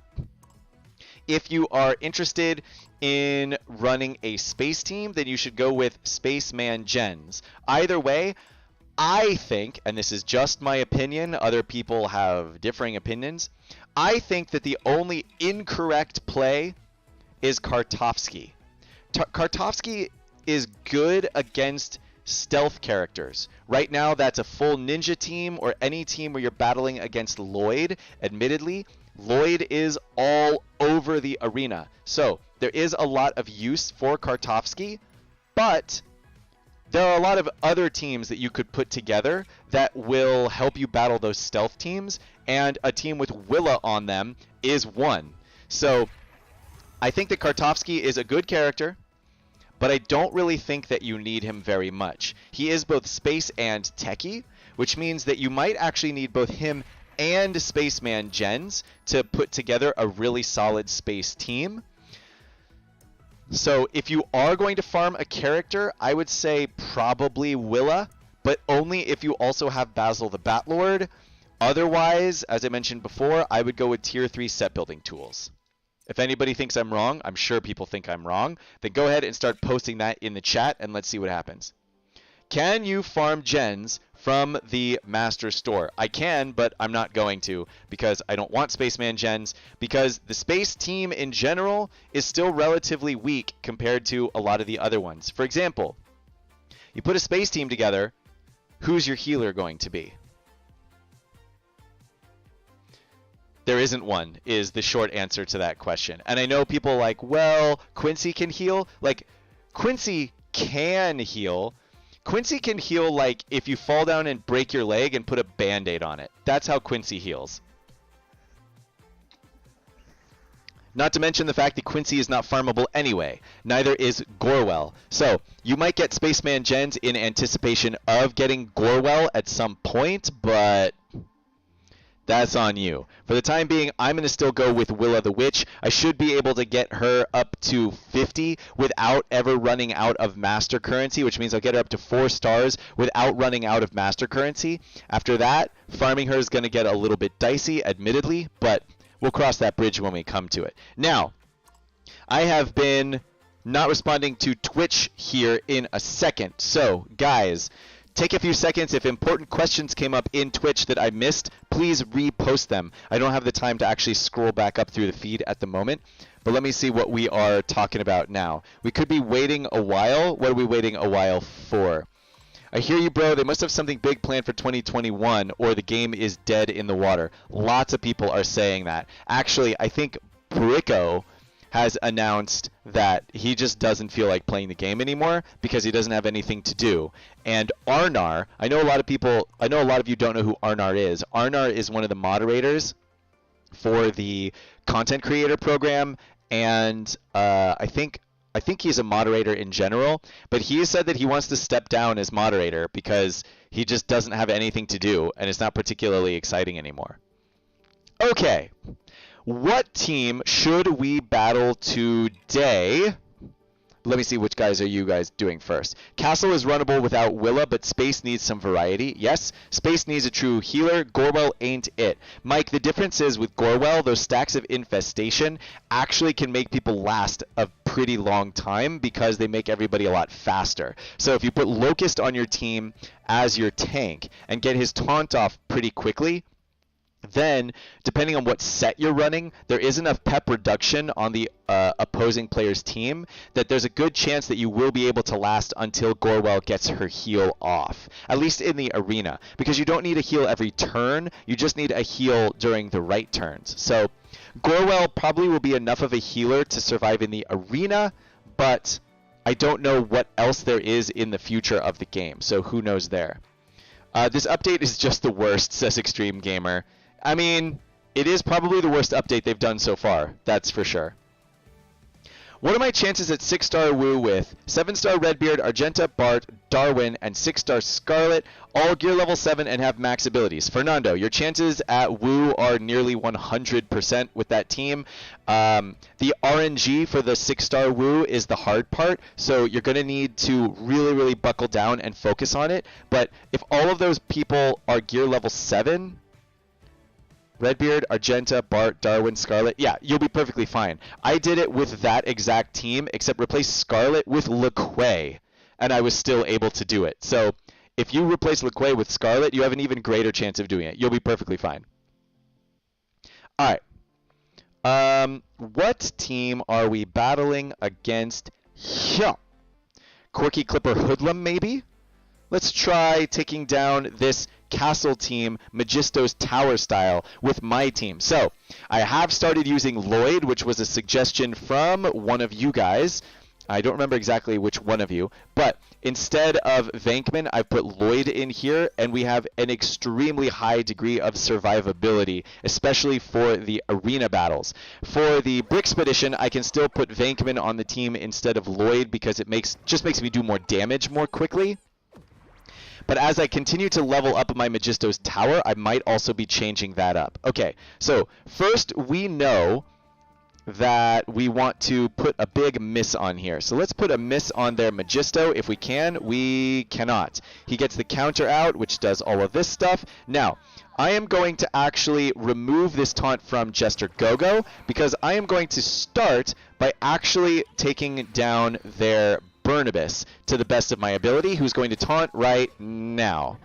If you are interested in running a space team, then you should go with Spaceman Gens. Either way, I think, and this is just my opinion, other people have differing opinions, I think that the only incorrect play is Kartovsky. Kartovsky is good against stealth characters. Right now, that's a full ninja team or any team where you're battling against Lloyd. Admittedly, Lloyd is all over the arena. So there is a lot of use for Kartovsky, but there are a lot of other teams that you could put together that will help you battle those stealth teams, and a team with Willa on them is one. So I think that Kartovsky is a good character, but I don't really think that you need him very much. He is both space and techie, which means that you might actually need both him and Spaceman Gens to put together a really solid space team. So if you are going to farm a character, I would say probably Willa, but only if you also have Basil the Batlord. Otherwise, as I mentioned before, I would go with tier 3 set building tools. If anybody thinks I'm wrong, I'm sure people think I'm wrong, then go ahead and start posting that in the chat and let's see what happens. Can you farm gens from the master store? I can, but I'm not going to because I don't want Spaceman gens, because the space team in general is still relatively weak compared to a lot of the other ones. For example, you put a space team together, who's your healer going to be? There isn't one, is the short answer to that question. And I know people are like, well, Quincy can heal. Like, Quincy can heal. Quincy can heal like if you fall down and break your leg and put a band-aid on it. That's how Quincy heals. Not to mention the fact that Quincy is not farmable anyway. Neither is Gorwell. So, you might get Spaceman Gens in anticipation of getting Gorwell at some point, but that's on you. For the time being, I'm going to still go with Willa the Witch. I should be able to get her up to 50 without ever running out of master currency, which means I'll get her up to 4 stars without running out of master currency. After that, farming her is going to get a little bit dicey, admittedly, but we'll cross that bridge when we come to it. Now, I have been not responding to Twitch here in a second. So, guys, take a few seconds. If important questions came up in Twitch that I missed, please repost them. I don't have the time to actually scroll back up through the feed at the moment, but let me see what we are talking about now. We could be waiting a while. What are we waiting a while for? I hear you, bro. They must have something big planned for 2021, or the game is dead in the water. Lots of people are saying that. Actually, I think Brico has announced that he just doesn't feel like playing the game anymore because he doesn't have anything to do. And Arnar, I know a lot of you don't know who Arnar is. Arnar is one of the moderators for the content creator program, and I think he's a moderator in general, but he has said that he wants to step down as moderator because he just doesn't have anything to do and it's not particularly exciting anymore. Okay. What team should we battle today? Let me see, which guys are you guys doing first? Castle is runnable without Willa, but Space needs some variety. Yes, Space needs a true healer. Gorwell ain't it. Mike, the difference is with Gorwell, those stacks of infestation actually can make people last a pretty long time because they make everybody a lot faster. So if you put Locust on your team as your tank and get his taunt off pretty quickly, then, depending on what set you're running, there is enough pep reduction on the opposing player's team that there's a good chance that you will be able to last until Gorwell gets her heal off, at least in the arena, because you don't need a heal every turn, you just need a heal during the right turns. So, Gorwell probably will be enough of a healer to survive in the arena, but I don't know what else there is in the future of the game, so who knows there. This update is just the worst, says Extreme Gamer. I mean, it is probably the worst update they've done so far, that's for sure. What are my chances at 6-star Wu with 7-star Redbeard, Argenta, Bart, Darwin, and 6-star Scarlet, all gear level 7 and have max abilities? Fernando, your chances at Wu are nearly 100% with that team. The RNG for the 6-star Wu is the hard part, so you're going to need to really, really buckle down and focus on it. But if all of those people are gear level 7... Redbeard, Argenta, Bart, Darwin, Scarlet. Yeah, you'll be perfectly fine. I did it with that exact team, except replace Scarlet with LeQuay, and I was still able to do it. So if you replace LeQuay with Scarlet, you have an even greater chance of doing it. You'll be perfectly fine. All right. What team are we battling against here? Quirky Clipper Hoodlum, maybe? Let's try taking down this castle team, Magisto's Tower style, with my team. So, I have started using Lloyd, which was a suggestion from one of you guys. I don't remember exactly which one of you, but instead of Vankman, I've put Lloyd in here, and we have an extremely high degree of survivability, especially for the arena battles. For the Brickspedition, I can still put Vankman on the team instead of Lloyd because it just makes me do more damage more quickly. But as I continue to level up my Magisto's Tower, I might also be changing that up. Okay, so first we know that we want to put a big miss on here. So let's put a miss on their Magisto if we can. We cannot. He gets the counter out, which does all of this stuff. Now, I am going to actually remove this taunt from Jester Gogo because I am going to start by actually taking down their Burnibus to the best of my ability, who's going to taunt right now.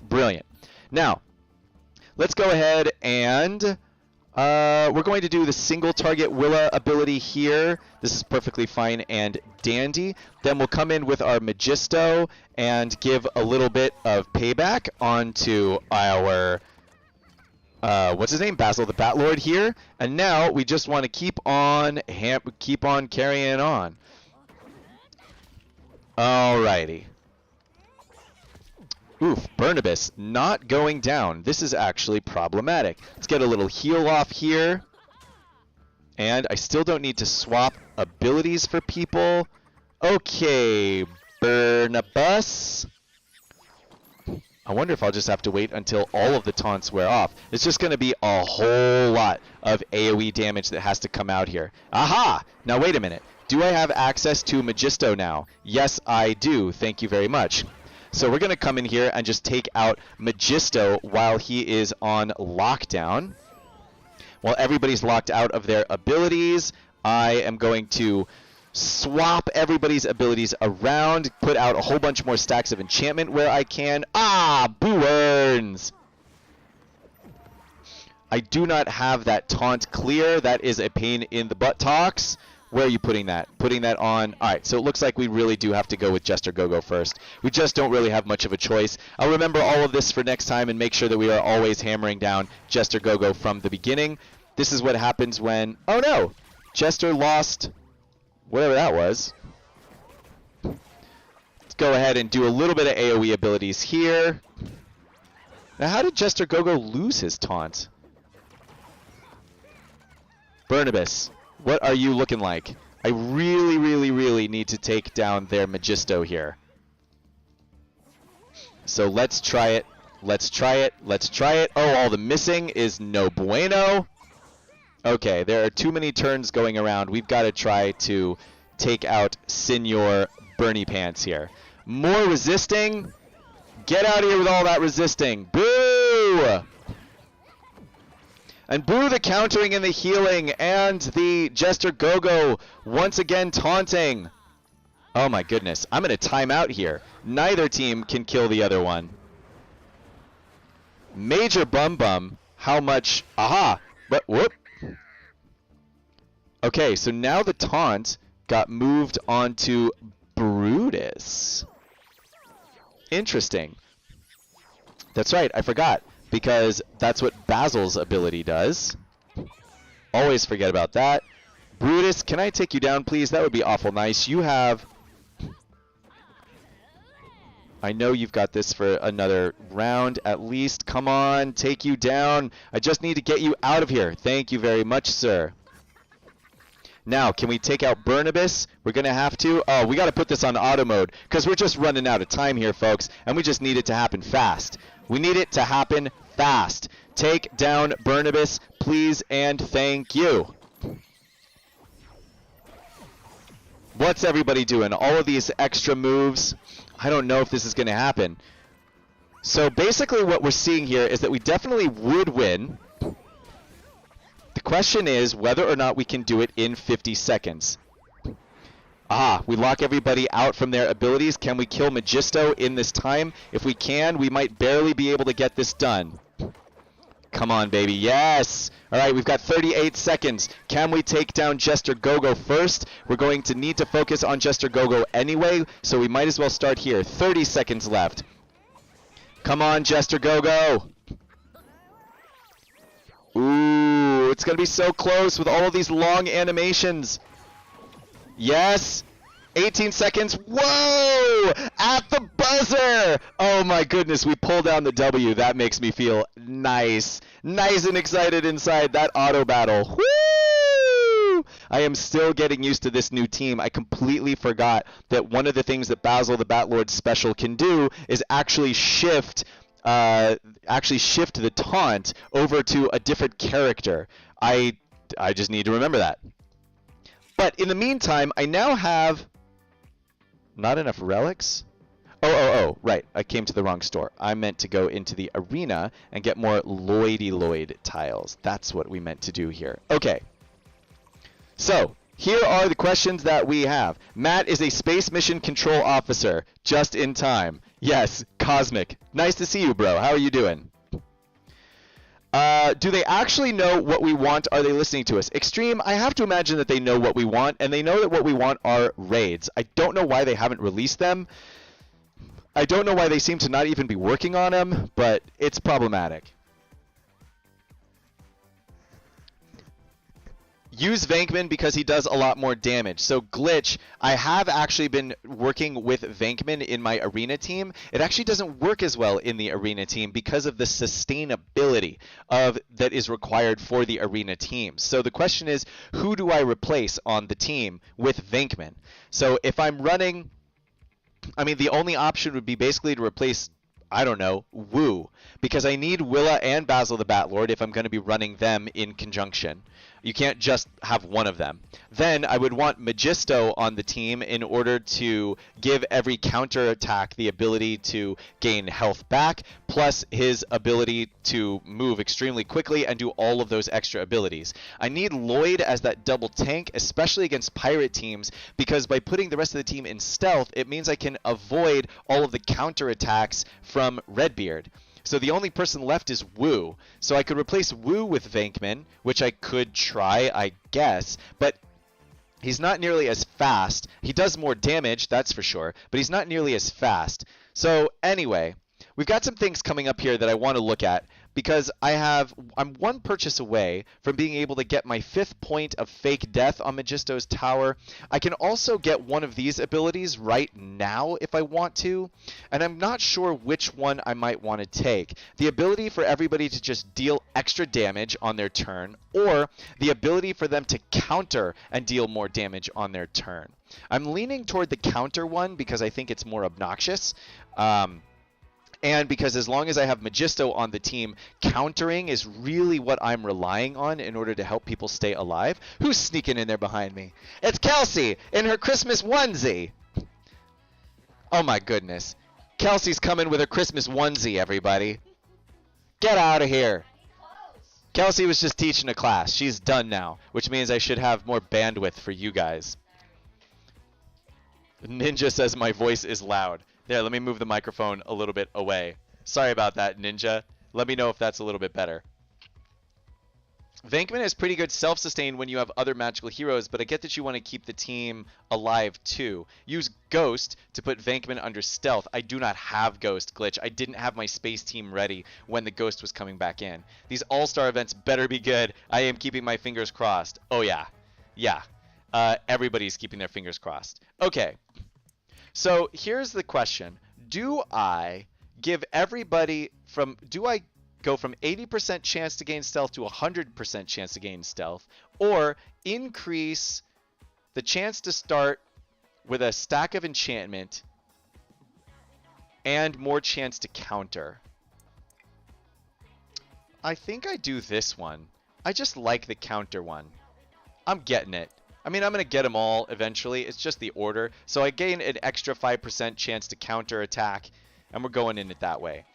Brilliant. Now, let's go ahead and we're going to do the single target Willa ability here. This is perfectly fine and dandy. Then we'll come in with our Magisto and give a little bit of payback onto our what's his name? Basil the Batlord here. And now we just want to keep on carrying on. Alrighty. Oof, Burnibus not going down. This is actually problematic. Let's get a little heal off here. And I still don't need to swap abilities for people. Okay, Burnibus. I wonder if I'll just have to wait until all of the taunts wear off. It's just going to be a whole lot of AoE damage that has to come out here. Aha! Now wait a minute. Do I have access to Magisto now? Yes, I do. Thank you very much. So we're going to come in here and just take out Magisto while he is on lockdown. While everybody's locked out of their abilities, I am going to swap everybody's abilities around, put out a whole bunch more stacks of enchantment where I can. Ah, Boo Earns! I do not have that taunt clear. That is a pain in the buttocks. Where are you putting that? Putting that on. All right, so it looks like we really do have to go with Jester Gogo first. We just don't really have much of a choice. I'll remember all of this for next time and make sure that we are always hammering down Jester Gogo from the beginning. This is what happens when... Oh, no! Jester lost whatever that was. Let's go ahead and do a little bit of AoE abilities here. Now, how did Jester Gogo lose his taunt? Burnibus. What are you looking like? I really, really, really need to take down their Magisto here. So let's try it. Let's try it. Let's try it. Oh, all the missing is no bueno. Okay, there are too many turns going around. We've got to try to take out Senor Bernie Pants here. More resisting. Get out of here with all that resisting. Boo! And boo the countering and the healing and the Jester Gogo once again taunting. Oh my goodness. I'm going to time out here. Neither team can kill the other one. Major Bum Bum. How much? Aha. But whoop. Okay, so now the taunt got moved onto Brutus. Interesting. That's right. I forgot. Because that's what Basil's ability does. Always forget about that. Brutus, can I take you down, please? That would be awful nice. You have... I know you've got this for another round at least. Come on, take you down. I just need to get you out of here. Thank you very much, sir. Now, can we take out Burnibus? We're going to have to. Oh, we got to put this on auto mode because we're just running out of time here, folks, and we just need it to happen fast. We need it to happen fast. Take down Burnibus, please, and thank you. What's everybody doing? All of these extra moves. I don't know if this is going to happen. So basically what we're seeing here is that we definitely would win. The question is whether or not we can do it in 50 seconds. We lock everybody out from their abilities. Can we kill Magisto in this time? If we can, we might barely be able to get this done. Come on, baby. Yes! All right, we've got 38 seconds. Can we take down Jester Gogo first? We're going to need to focus on Jester Gogo anyway, so we might as well start here. 30 seconds left. Come on, Jester Gogo. Ooh, it's going to be so close with all of these long animations. Yes! 18 seconds. Whoa! At the buzzer! Oh my goodness, we pull down the W. That makes me feel nice. Nice and excited inside that auto battle. Woo! I am still getting used to this new team. I completely forgot that one of the things that Basil the Batlord special can do is actually shift the taunt over to a different character. I just need to remember that. But in the meantime, I now have not enough relics. Oh, right. I came to the wrong store. I meant to go into the arena and get more Lloyd tiles. That's what we meant to do here. Okay. So, here are the questions that we have. Matt is a space mission control officer. Just in time. Yes, Cosmic. Nice to see you, bro. How are you doing? Do they actually know what we want? Are they listening to us? Extreme, I have to imagine that they know what we want, and they know that what we want are raids. I don't know why they haven't released them. I don't know why they seem to not even be working on them, but it's problematic. Use Vankman because he does a lot more damage. So Glitch, I have actually been working with Vankman in my arena team. It actually doesn't work as well in the arena team because of the sustainability that is required for the arena team. So the question is, who do I replace on the team with Vankman? So if I'm running, I mean, the only option would be basically to replace, I don't know, Wu, because I need Willa and Basil the Batlord if I'm going to be running them in conjunction. You can't just have one of them. Then I would want Magisto on the team in order to give every counter attack the ability to gain health back, plus his ability to move extremely quickly and do all of those extra abilities. I need Lloyd as that double tank, especially against pirate teams, because by putting the rest of the team in stealth, it means I can avoid all of the counter attacks from Redbeard. So the only person left is Wu. So I could replace Wu with Vankman, which I could try, I guess, but he's not nearly as fast. He does more damage, that's for sure, but he's not nearly as fast. So anyway, we've got some things coming up here that I want to look at because I'm one purchase away from being able to get my 5th point of fake death on Magisto's tower. I can also get one of these abilities right now if I want to, and I'm not sure which one I might want to take. The ability for everybody to just deal extra damage on their turn, or the ability for them to counter and deal more damage on their turn. I'm leaning toward the counter one because I think it's more obnoxious. And because as long as I have Magisto on the team, countering is really what I'm relying on in order to help people stay alive. Who's sneaking in there behind me? It's Kelsey in her Christmas onesie. Oh my goodness. Kelsey's coming with her Christmas onesie, everybody. Get out of here. Kelsey was just teaching a class. She's done now, which means I should have more bandwidth for you guys. Ninja says my voice is loud. There, let me move the microphone a little bit away. Sorry about that, Ninja. Let me know if that's a little bit better. Venkman has pretty good self-sustain when you have other magical heroes, but I get that you want to keep the team alive too. Use Ghost to put Venkman under stealth. I do not have Ghost, Glitch. I didn't have my space team ready when the Ghost was coming back in. These all-star events better be good. I am keeping my fingers crossed. Oh yeah. Yeah. Everybody's keeping their fingers crossed. Okay. So here's the question. Do I give everybody from... Do I go from 80% chance to gain stealth to 100% chance to gain stealth, or increase the chance to start with a stack of enchantment and more chance to counter? I think I do this one. I just like the counter one. I'm getting it. I mean, I'm going to get them all eventually. It's just the order. So I gain an extra 5% chance to counter attack, and we're going in it that way.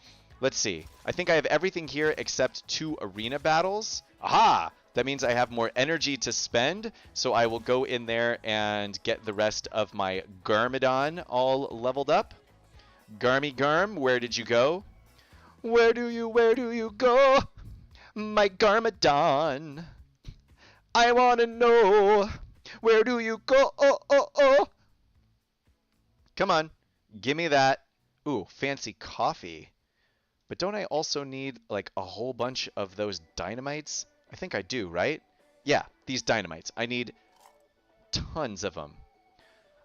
Let's see. I think I have everything here except 2 arena battles. Aha! That means I have more energy to spend, so I will go in there and get the rest of my Garmadon all leveled up. Garmy Garm, where did you go? Where do you go? My Garmadon. I want to know. Where do you go? Oh. Come on. Give me that. Ooh, fancy coffee. But don't I also need, like, a whole bunch of those dynamites? I think I do, right? Yeah, these dynamites. I need tons of them.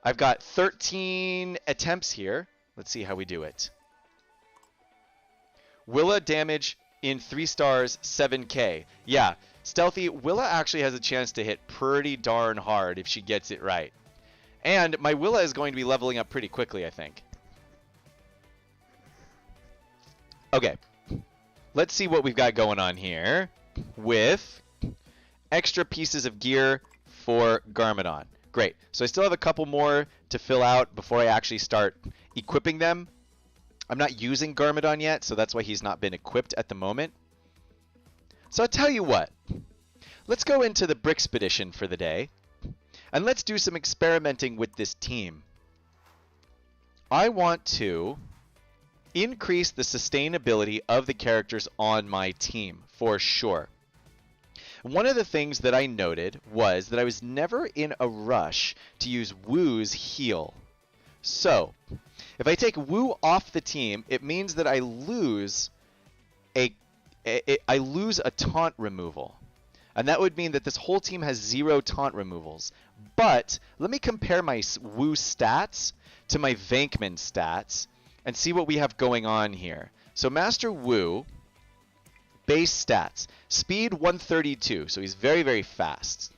I've got 13 attempts here. Let's see how we do it. Willa damage in 3 stars, 7k. Yeah, Stealthy, Willa actually has a chance to hit pretty darn hard if she gets it right. And my Willa is going to be leveling up pretty quickly, I think. Okay, let's see what we've got going on here with extra pieces of gear for Garmadon. Great. So I still have a couple more to fill out before I actually start equipping them. I'm not using Garmadon yet, so that's why he's not been equipped at the moment. So I'll tell you what. Let's go into the Brickspedition for the day, and let's do some experimenting with this team. I want to increase the sustainability of the characters on my team, for sure. One of the things that I noted was that I was never in a rush to use Woo's heal. So, if I take Woo off the team, it means that I lose a taunt removal. And that would mean that this whole team has 0 taunt removals. But let me compare my Woo stats to my Venkman stats and see what we have going on here. So Master Wu, base stats, speed 132, so he's very, very fast.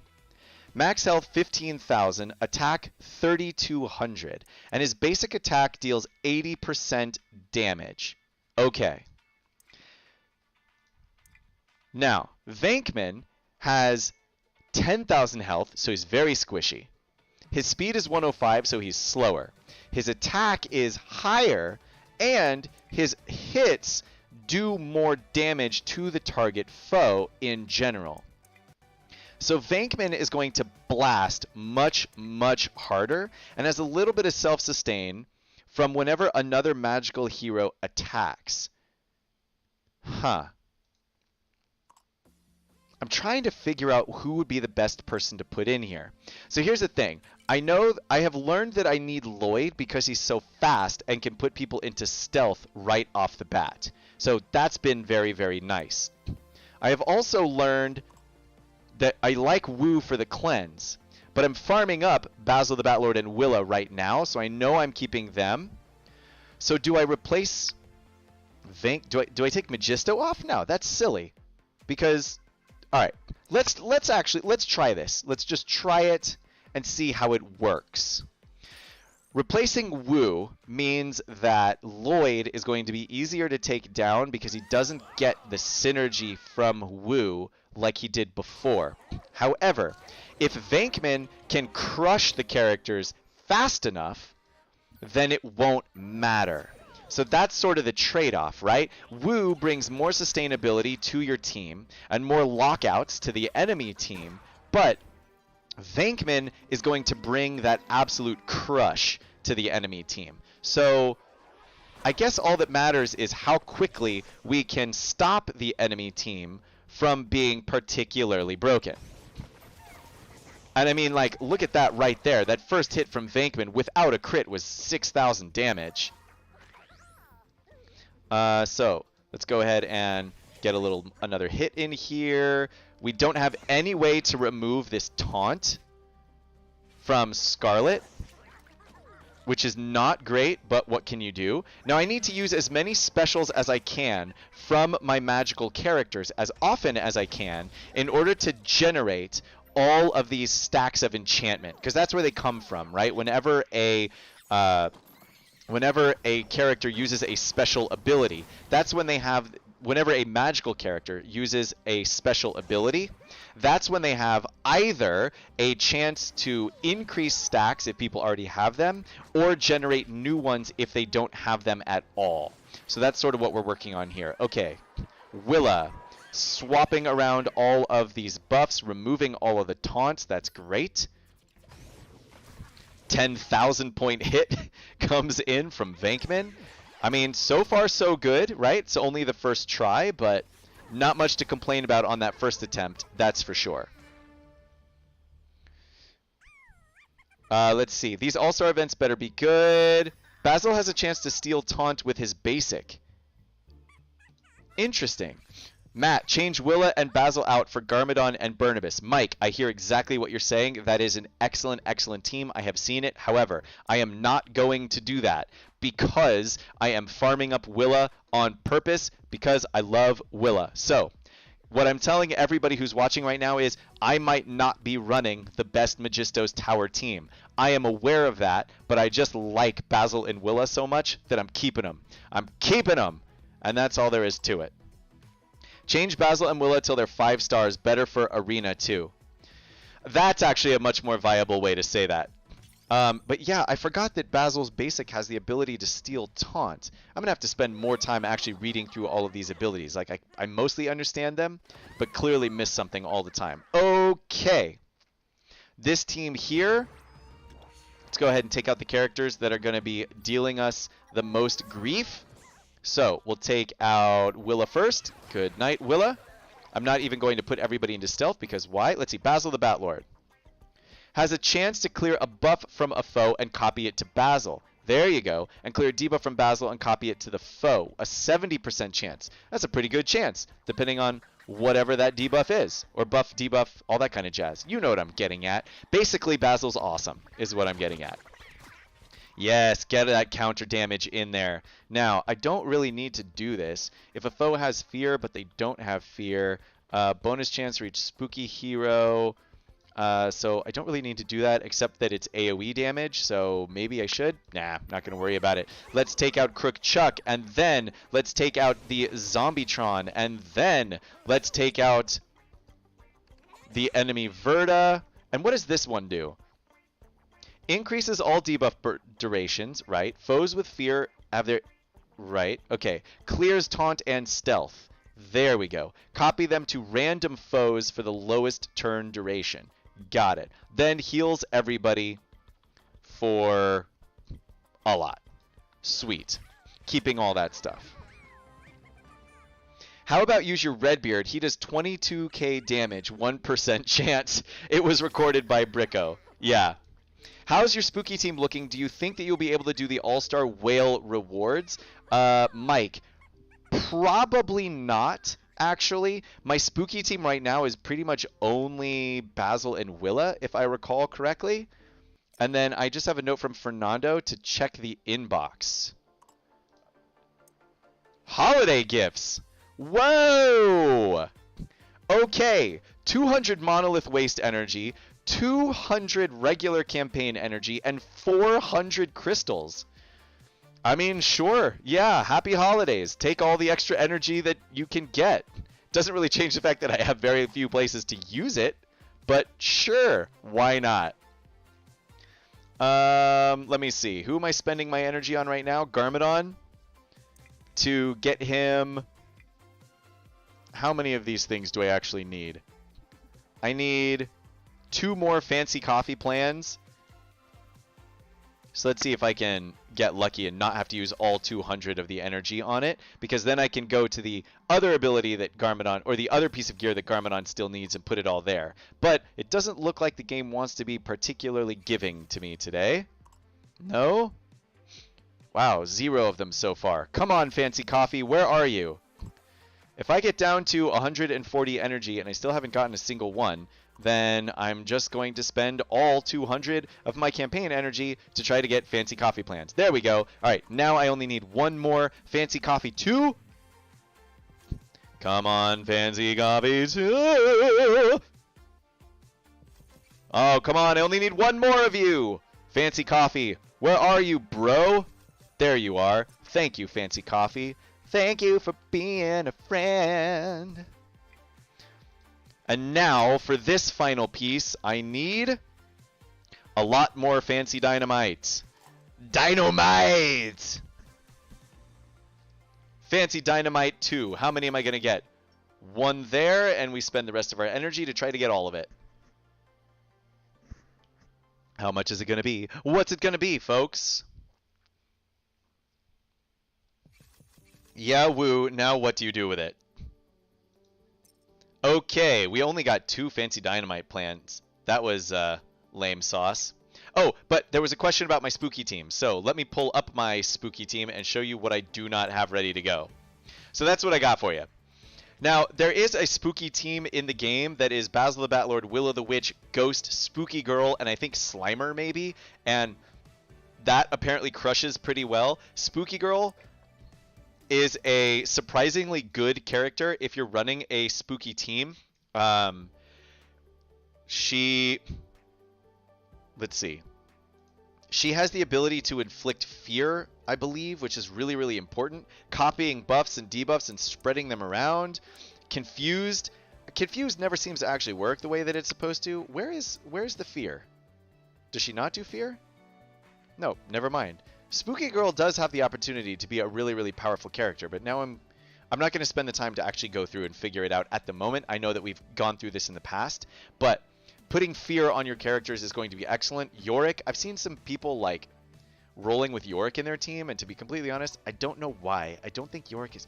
Max health 15,000, attack 3,200, and his basic attack deals 80% damage. Okay. Now, Venkman has 10,000 health, so he's very squishy. His speed is 105, so he's slower. His attack is higher, and his hits do more damage to the target foe in general. So Venkman is going to blast much, much harder, and has a little bit of self-sustain from whenever another magical hero attacks. Huh. I'm trying to figure out who would be the best person to put in here. So here's the thing. I have learned that I need Lloyd because he's so fast and can put people into stealth right off the bat. So that's been very, very nice. I have also learned that I like Wu for the cleanse, but I'm farming up Basil the Batlord and Willa right now, so I know I'm keeping them. So do I replace do I take Magisto off? No, that's silly. Because all right, let's try this. Let's just try it and see how it works. Replacing Wu means that Lloyd is going to be easier to take down because he doesn't get the synergy from Wu like he did before. However, if Venkman can crush the characters fast enough, then it won't matter. So that's sort of the trade-off, right? Wu brings more sustainability to your team and more lockouts to the enemy team, but Venkman is going to bring that absolute crush to the enemy team. So I guess all that matters is how quickly we can stop the enemy team from being particularly broken. And I mean, like, look at that right there. That first hit from Venkman without a crit was 6,000 damage. So let's go ahead and get another hit in here. We don't have any way to remove this taunt from Scarlet, which is not great, but what can you do? Now I need to use as many specials as I can from my magical characters as often as I can in order to generate all of these stacks of enchantment, because that's where they come from, right? Whenever a character uses a special ability, that's when they have, whenever a magical character uses a special ability, that's when they have either a chance to increase stacks if people already have them, or generate new ones if they don't have them at all. So that's sort of what we're working on here. Okay, Willa, swapping around all of these buffs, removing all of the taunts, that's great. 10,000 point hit comes in from Venkman. I mean, so far so good, right? It's only the first try, but not much to complain about on that first attempt, that's for sure. Let's see. These All-Star events better be good. Basil has a chance to steal taunt with his basic. Interesting. Matt, change Willa and Basil out for Garmadon and Burnibus. Mike, I hear exactly what you're saying. That is an excellent, excellent team. I have seen it. However, I am not going to do that because I am farming up Willa on purpose because I love Willa. So, what I'm telling everybody who's watching right now is I might not be running the best Megistos Tower team. I am aware of that, but I just like Basil and Willa so much that I'm keeping them. I'm keeping them! And that's all there is to it. Change Basil and Willa till they're 5 stars. Better for Arena too. That's actually a much more viable way to say that. But yeah, I forgot that Basil's basic has the ability to steal taunt. I'm going to have to spend more time actually reading through all of these abilities. Like, I mostly understand them, but clearly miss something all the time. Okay. This team here, let's go ahead and take out the characters that are going to be dealing us the most grief. So, we'll take out Willa first. Good night, Willa. I'm not even going to put everybody into stealth because why? Let's see. Basil the Batlord has a chance to clear a buff from a foe and copy it to Basil. There you go. And clear a debuff from Basil and copy it to the foe. A 70% chance. That's a pretty good chance, depending on whatever that debuff is. Or buff, debuff, all that kind of jazz. You know what I'm getting at. Basically, Basil's awesome, is what I'm getting at. Yes, get that counter damage in there. Now, I don't really need to do this. If a foe has fear, but they don't have fear, bonus chance to reach spooky hero. So I don't really need to do that, except that it's AoE damage, so maybe I should. Nah, not going to worry about it. Let's take out Crook Chuck, and then let's take out the Zombietron, and then let's take out the enemy Verda. And what does this one do? Increases all debuff durations, right? Foes with fear have their... Right, okay. Clears taunt and stealth. There we go. Copy them to random foes for the lowest turn duration. Got it. Then heals everybody for a lot. Sweet. Keeping all that stuff. How about use your Redbeard? He does 22k damage, 1% chance. It was recorded by Bricko. Yeah. How's your spooky team looking? Do you think that you'll be able to do the All-Star Whale rewards? Mike, probably not, actually. My spooky team right now is pretty much only Basil and Willa, if I recall correctly. And then I just have a note from Fernando to check the inbox. Holiday gifts! Whoa! Okay, 200 Monolith Waste Energy, 200 regular campaign energy, and 400 crystals. I mean, sure. Yeah, happy holidays. Take all the extra energy that you can get. Doesn't really change the fact that I have very few places to use it, but sure, why not? Let me see. Who am I spending my energy on right now? Garmadon. To get him... How many of these things do I actually need? I need 2 more fancy coffee plans. So let's see if I can get lucky and not have to use all 200 of the energy on it, because then I can go to the other ability that Garmadon, or the other piece of gear that Garmadon still needs, and put it all there. But it doesn't look like the game wants to be particularly giving to me today. No? Wow, 0 of them so far. Come on, Fancy Coffee, where are you? If I get down to 140 energy and I still haven't gotten a single one, then I'm just going to spend all 200 of my campaign energy to try to get Fancy Coffee plans. There we go. All right, now I only need one more Fancy Coffee 2. Come on, Fancy Coffee 2. Oh, come on, I only need one more of you. Fancy Coffee, where are you, bro? There you are. Thank you, Fancy Coffee. Thank you for being a friend. And now, for this final piece, I need a lot more Fancy Dynamite. Dynamite! Fancy Dynamite 2. How many am I going to get? 1 there, and we spend the rest of our energy to try to get all of it. How much is it going to be? What's it going to be, folks? Yeah, woo. Now what do you do with it? Okay, we only got 2 Fancy Dynamite plans. That was lame sauce. Oh, but there was a question about my spooky team. So let me pull up my spooky team and show you what I do not have ready to go. So that's what I got for you. Now, there is a spooky team in the game that is Basil the Batlord, Willow the Witch, Ghost, Spooky Girl, and I think Slimer maybe. And that apparently crushes pretty well. Spooky Girl is a surprisingly good character if you're running a spooky team. Let's see. She has the ability to inflict fear, I believe, which is really, really important. Copying buffs and debuffs and spreading them around. Confused. Confused never seems to actually work the way that it's supposed to. Where's the fear? Does she not do fear? No, never mind. Spooky Girl does have the opportunity to be a really, really powerful character, but now I'm not going to spend the time to actually go through and figure it out at the moment. I know that we've gone through this in the past, but putting fear on your characters is going to be excellent. Yorick, I've seen some people like rolling with Yorick in their team, and to be completely honest, I don't know why. I don't think Yorick is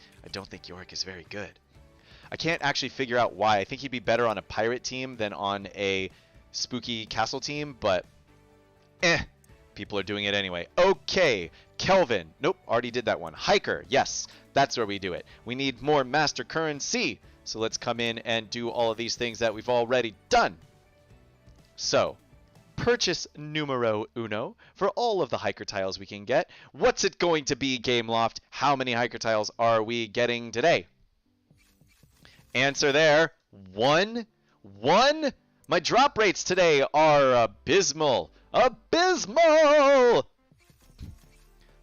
very good. I can't actually figure out why. I think he'd be better on a pirate team than on a spooky castle team, but people are doing it anyway. Okay, Kelvin. Nope, already did that one. Hiker. Yes, that's where we do it. We need more master currency. So let's come in and do all of these things that we've already done. So, purchase numero uno for all of the hiker tiles we can get. What's it going to be, Gameloft? How many hiker tiles are we getting today? Answer there. 1. 1? My drop rates today are abysmal. Abysmal!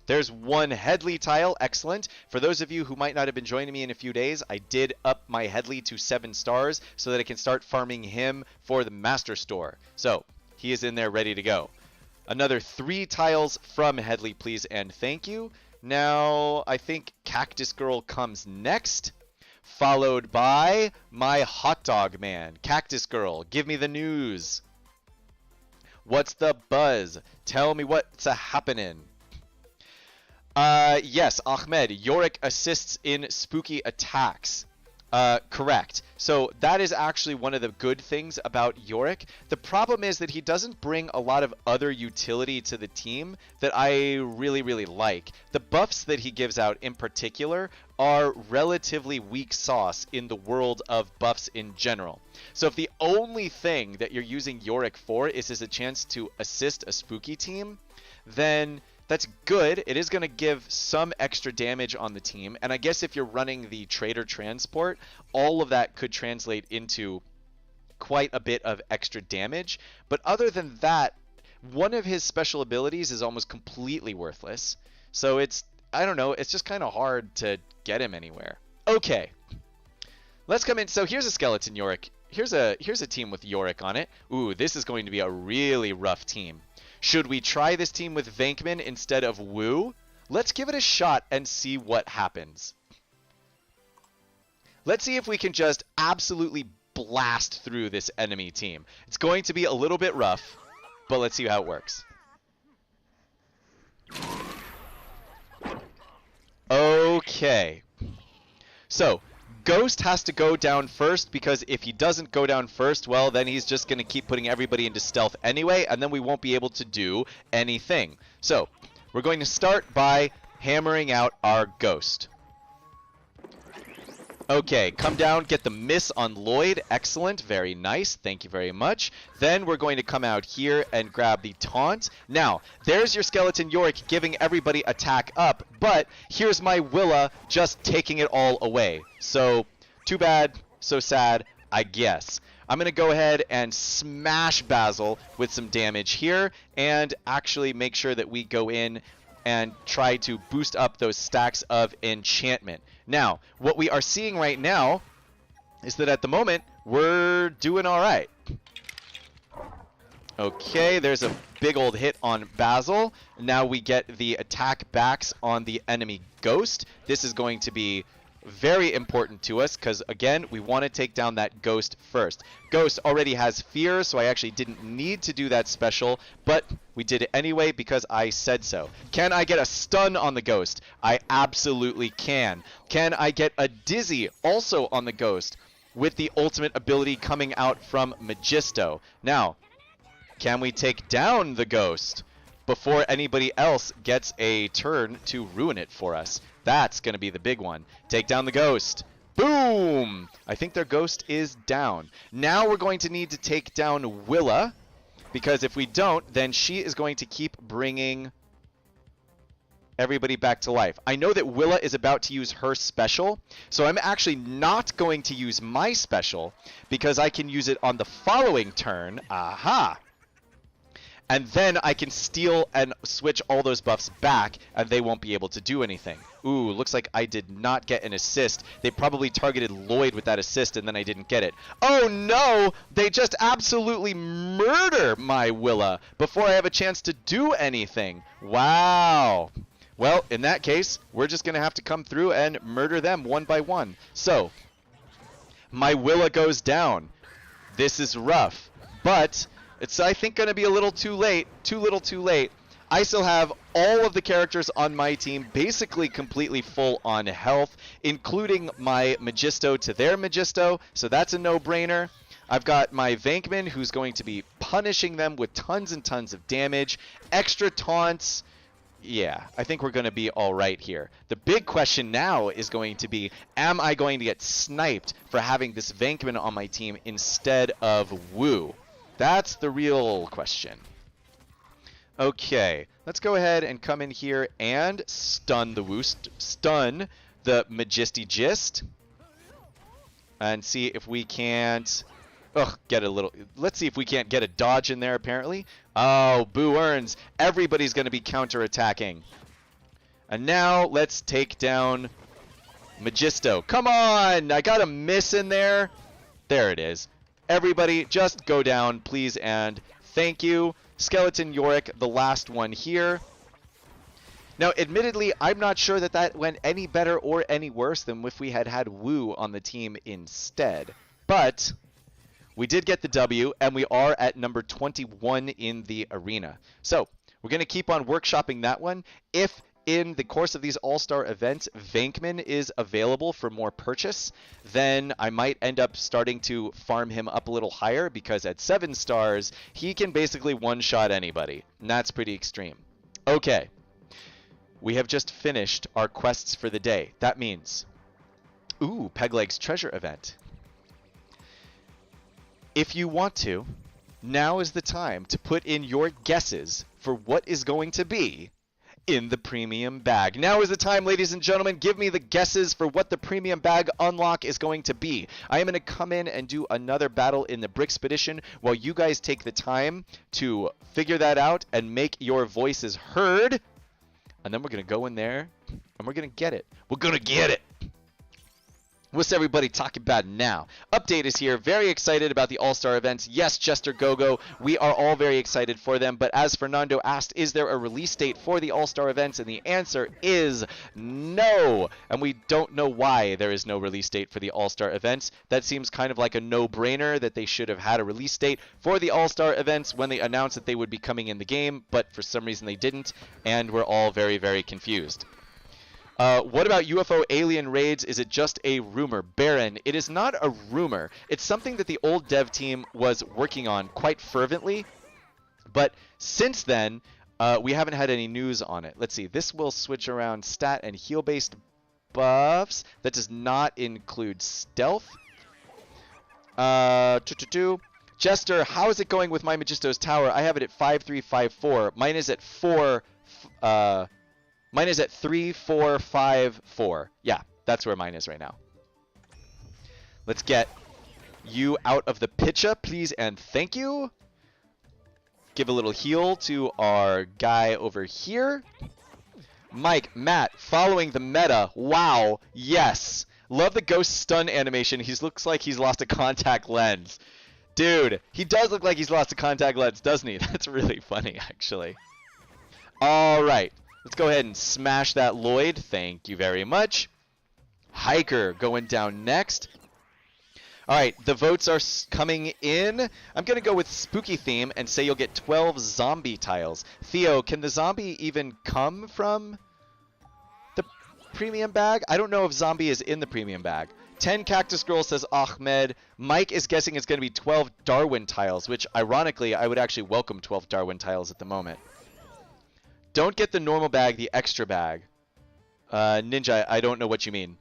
There's 1 Headley tile. Excellent. For those of you who might not have been joining me in a few days, I did up my Headley to 7 stars so that I can start farming him for the Master Store. So, he is in there ready to go. Another 3 tiles from Headley, please and thank you. Now, I think Cactus Girl comes next, followed by my Hot Dog Man. Cactus Girl, give me the news. What's the buzz? Tell me what's a-happening. Yes, Ahmed. Yorick assists in spooky attacks. Correct. So that is actually one of the good things about Yorick. The problem is that he doesn't bring a lot of other utility to the team that I really, really like. The buffs that he gives out in particular are relatively weak sauce in the world of buffs in general. So if the only thing that you're using Yorick for is as a chance to assist a spooky team, then that's good. It is going to give some extra damage on the team. And I guess if you're running the trader transport, all of that could translate into quite a bit of extra damage. But other than that, one of his special abilities is almost completely worthless. So it's, I don't know, it's just kind of hard to get him anywhere. Okay. Let's come in. So here's a skeleton Yorick. Here's a team with Yorick on it. Ooh, this is going to be a really rough team. Should we try this team with Venkman instead of Wu? Let's give it a shot and see what happens. Let's see if we can just absolutely blast through this enemy team. It's going to be a little bit rough, but let's see how it works. Okay. So, Ghost has to go down first, because if he doesn't go down first, well, then he's just going to keep putting everybody into stealth anyway, and then we won't be able to do anything. So, we're going to start by hammering out our Ghost. Okay, come down, get the miss on Lloyd. Excellent, very nice, thank you very much. Then we're going to come out here and grab the taunt. Now, there's your Skeleton Yorick giving everybody attack up, but here's my Willa just taking it all away. So, too bad, so sad, I guess. I'm going to go ahead and smash Basil with some damage here, and actually make sure that we go in and try to boost up those stacks of enchantment. Now, what we are seeing right now is that at the moment, we're doing all right. Okay, there's a big old hit on Basil. Now we get the attack backs on the enemy Ghost. This is going to be very important to us because, again, we want to take down that Ghost first. Ghost already has fear, so I actually didn't need to do that special, but we did it anyway because I said so. Can I get a stun on the Ghost? I absolutely can. Can I get a dizzy also on the Ghost with the ultimate ability coming out from Magisto? Now, can we take down the Ghost before anybody else gets a turn to ruin it for us? That's going to be the big one. Take down the Ghost. Boom! I think their Ghost is down. Now we're going to need to take down Willa, because if we don't, then she is going to keep bringing everybody back to life. I know that Willa is about to use her special, so I'm actually not going to use my special, because I can use it on the following turn. Aha! And then I can steal and switch all those buffs back, and they won't be able to do anything. Ooh, looks like I did not get an assist. They probably targeted Lloyd with that assist, and then I didn't get it. Oh no! They just absolutely murder my Willa before I have a chance to do anything. Wow. Well, in that case, we're just going to have to come through and murder them one by one. So, my Willa goes down. This is rough, but it's, I think, going to be a little too late. Too little too late. I still have all of the characters on my team basically completely full on health, including my Magisto to their Magisto, so that's a no-brainer. I've got my Venkman, who's going to be punishing them with tons and tons of damage. Extra taunts. Yeah, I think we're going to be all right here. The big question now is going to be, am I going to get sniped for having this Venkman on my team instead of Wu? That's the real question. Okay, let's go ahead and come in here and stun the Wu, stun the Majesty Gist, and see if we can't, get a little, let's see if we can't get a dodge in there apparently. Oh, Boo earns. Everybody's going to be counterattacking. And now let's take down Magisto. Come on, I got a miss in there. There it is. Everybody, just go down, please, and thank you. Skeleton Yorick, the last one here. Now, admittedly, I'm not sure that that went any better or any worse than if we had had Wu on the team instead. But we did get the W, and we are at number 21 in the arena. So, we're going to keep on workshopping that one. If in the course of these all-star events, Venkman is available for more purchase, then I might end up starting to farm him up a little higher, because at 7 stars, he can basically one-shot anybody, and that's pretty extreme. Okay, we have just finished our quests for the day. That means, ooh, Pegleg's treasure event. If you want to, now is the time to put in your guesses for what is going to be in the premium bag. Now is the time, ladies and gentlemen. Give me the guesses for what the premium bag unlock is going to be. I am going to come in and do another battle in the Brickspedition while you guys take the time to figure that out and make your voices heard. And then we're going to go in there and we're going to get it. We're going to get it. What's everybody talking about now? Update is here. Very excited about the All-Star events. Yes, Jester Gogo, we are all very excited for them. But as Fernando asked, is there a release date for the All-Star events? And the answer is no. And we don't know why there is no release date for the All-Star events. That seems kind of like a no-brainer that they should have had a release date for the All-Star events when they announced that they would be coming in the game. But for some reason they didn't. And we're all very, very confused. What about UFO alien raids? Is it just a rumor? Baron, it is not a rumor. It's something that the old dev team was working on quite fervently. But since then, we haven't had any news on it. Let's see. This will switch around stat and heal-based buffs. That does not include stealth. Jester, how is it going with my Magisto's tower? I have it at 5354. Mine is at 4. Mine is at 3454. Yeah, that's where mine is right now. Let's get you out of the pitcha, please and thank you. Give a little heal to our guy over here. Mike, Matt, following the meta. Wow, yes. Love the ghost stun animation. He looks like he's lost a contact lens. Dude, he does look like he's lost a contact lens, doesn't he? That's really funny, actually. All right. Let's go ahead and smash that Lloyd. Thank you very much. Hiker going down next. All right, the votes are coming in. I'm going to go with spooky theme and say you'll get 12 zombie tiles. Theo, can the zombie even come from the premium bag? I don't know if zombie is in the premium bag. 10 cactus girl says Ahmed. Mike is guessing it's going to be 12 Darwin tiles, which ironically I would actually welcome 12 Darwin tiles at the moment. Don't get the normal bag, the extra bag. Ninja, I don't know what you mean.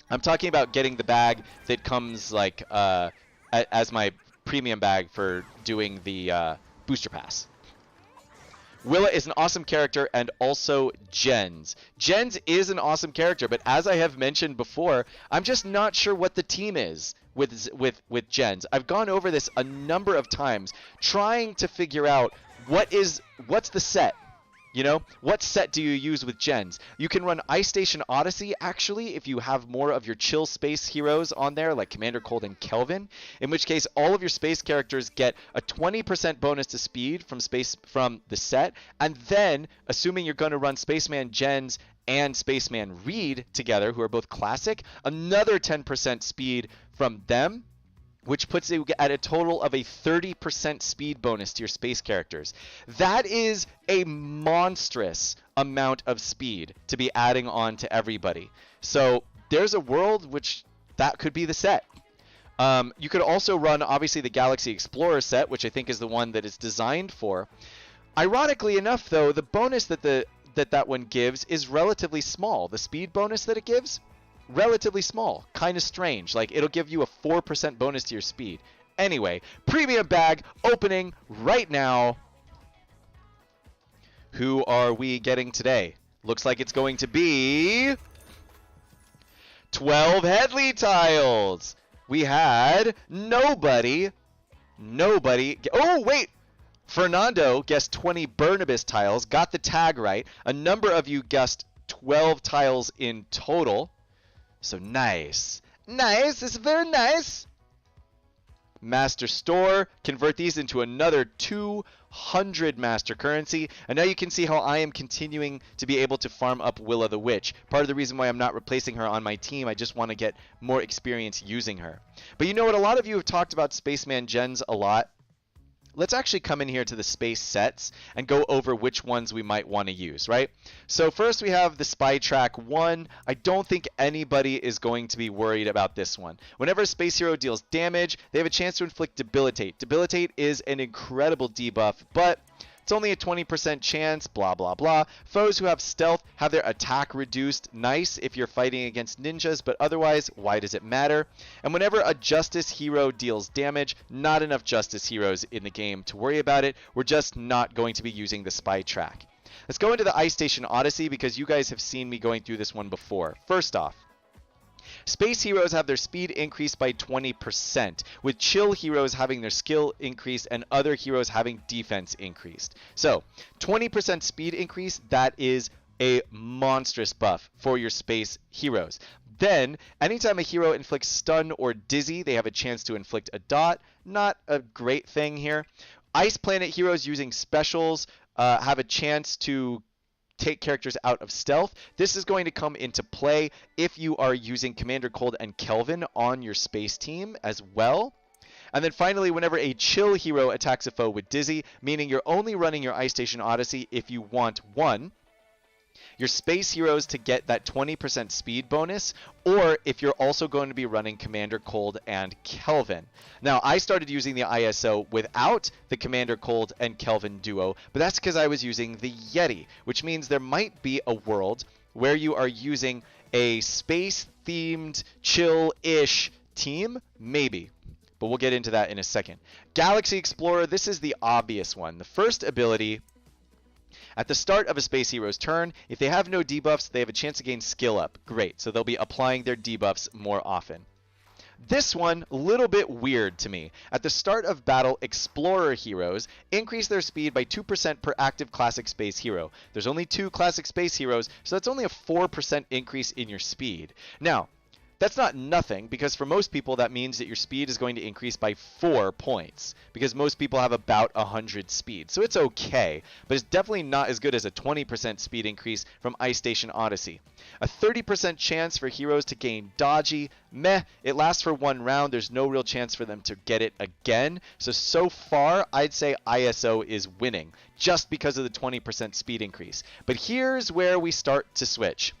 I'm talking about getting the bag that comes like as my premium bag for doing the booster pass. Willa is an awesome character, and also Jens. Jens is an awesome character, but as I have mentioned before, I'm just not sure what the team is with Jens. I've gone over this a number of times, trying to figure out what's the set. You know, what set do you use with Jens? You can run Ice Station Odyssey, actually, if you have more of your chill space heroes on there, like Commander Cold and Kelvin, in which case all of your space characters get a 20% bonus to speed from the set, and then, assuming you're going to run Spaceman Jens and Spaceman Reed together, who are both classic, another 10% speed from them, which puts you at a total of a 30% speed bonus to your space characters. That is a monstrous amount of speed to be adding on to everybody. So there's a world which that could be the set. You could also run, obviously, the Galaxy Explorer set, which I think is the one that it's designed for. Ironically enough, though, the bonus that one gives is relatively small. The speed bonus that it gives, relatively small, kind of strange. Like, it'll give you a 4% bonus to your speed. Anyway, premium bag opening right now. Who are we getting today? Looks like it's going to be 12 Headley tiles. We had nobody. Oh, wait. Fernando guessed 20 Barnabas tiles, got the tag right. A number of you guessed 12 tiles in total. So nice. Nice. It's very nice. Master Store. Convert these into another 200 Master Currency. And now you can see how I am continuing to be able to farm up Willa the Witch. Part of the reason why I'm not replacing her on my team, I just want to get more experience using her. But you know what? A lot of you have talked about Spaceman Gens a lot. Let's actually come in here to the space sets and go over which ones we might want to use, right? So first we have the Spy Track 1. I don't think anybody is going to be worried about this one. Whenever a space hero deals damage, they have a chance to inflict Debilitate. Debilitate is an incredible debuff, but it's only a 20% chance, blah, blah, blah. Foes who have stealth have their attack reduced. Nice if you're fighting against ninjas, but otherwise, why does it matter? And whenever a Justice hero deals damage, not enough Justice heroes in the game to worry about it. We're just not going to be using the Spy Track. Let's go into the Ice Station Odyssey because you guys have seen me going through this one before. First off, Space heroes have their speed increased by 20%, with chill heroes having their skill increased and other heroes having defense increased. So, 20% speed increase, that is a monstrous buff for your space heroes. Then, anytime a hero inflicts stun or dizzy, they have a chance to inflict a dot. Not a great thing here. Ice Planet heroes using specials have a chance to take characters out of stealth. This is going to come into play if you are using Commander Cold and Kelvin on your space team as well. And then finally, whenever a chill hero attacks a foe with Dizzy, meaning you're only running your Ice Station Odyssey if you want one, your space heroes to get that 20% speed bonus, or if you're also going to be running Commander Cold and Kelvin. Now, I started using the ISO without the Commander Cold and Kelvin duo, but that's because I was using the Yeti, which means there might be a world where you are using a space-themed, chill-ish team, maybe. But we'll get into that in a second. Galaxy Explorer, this is the obvious one. The first ability, at the start of a Space Hero's turn, if they have no debuffs, they have a chance to gain skill up. Great, so they'll be applying their debuffs more often. This one, a little bit weird to me. At the start of battle, Explorer heroes increase their speed by 2% per active Classic Space Hero. There's only 2 Classic Space Heroes, so that's only a 4% increase in your speed. Now, that's not nothing, because for most people that means that your speed is going to increase by 4 points, because most people have about 100 speed. So it's okay, but it's definitely not as good as a 20% speed increase from Ice Station Odyssey. A 30% chance for heroes to gain Dodgy, meh, it lasts for 1 round, there's no real chance for them to get it again. So far, I'd say ISO is winning, just because of the 20% speed increase. But here's where we start to switch.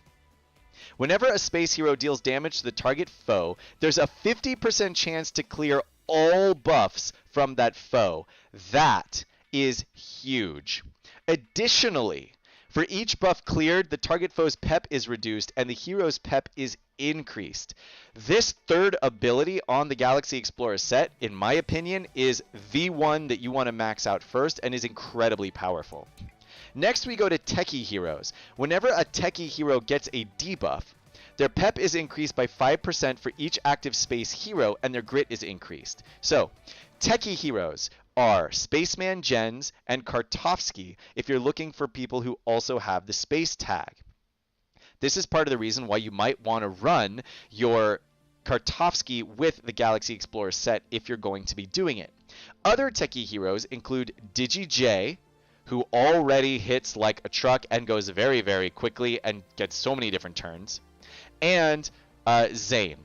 Whenever a space hero deals damage to the target foe, there's a 50% chance to clear all buffs from that foe. That is huge. Additionally, for each buff cleared, the target foe's pep is reduced and the hero's pep is increased. This third ability on the Galaxy Explorer set, in my opinion, is the one that you want to max out first and is incredibly powerful. Next, we go to Techie Heroes. Whenever a Techie Hero gets a debuff, their pep is increased by 5% for each active space hero, and their grit is increased. So, Techie Heroes are Spaceman Gens and Kartovsky if you're looking for people who also have the space tag. This is part of the reason why you might want to run your Kartovsky with the Galaxy Explorer set if you're going to be doing it. Other Techie Heroes include DigiJ, who already hits like a truck and goes very, very quickly and gets so many different turns, and Zane.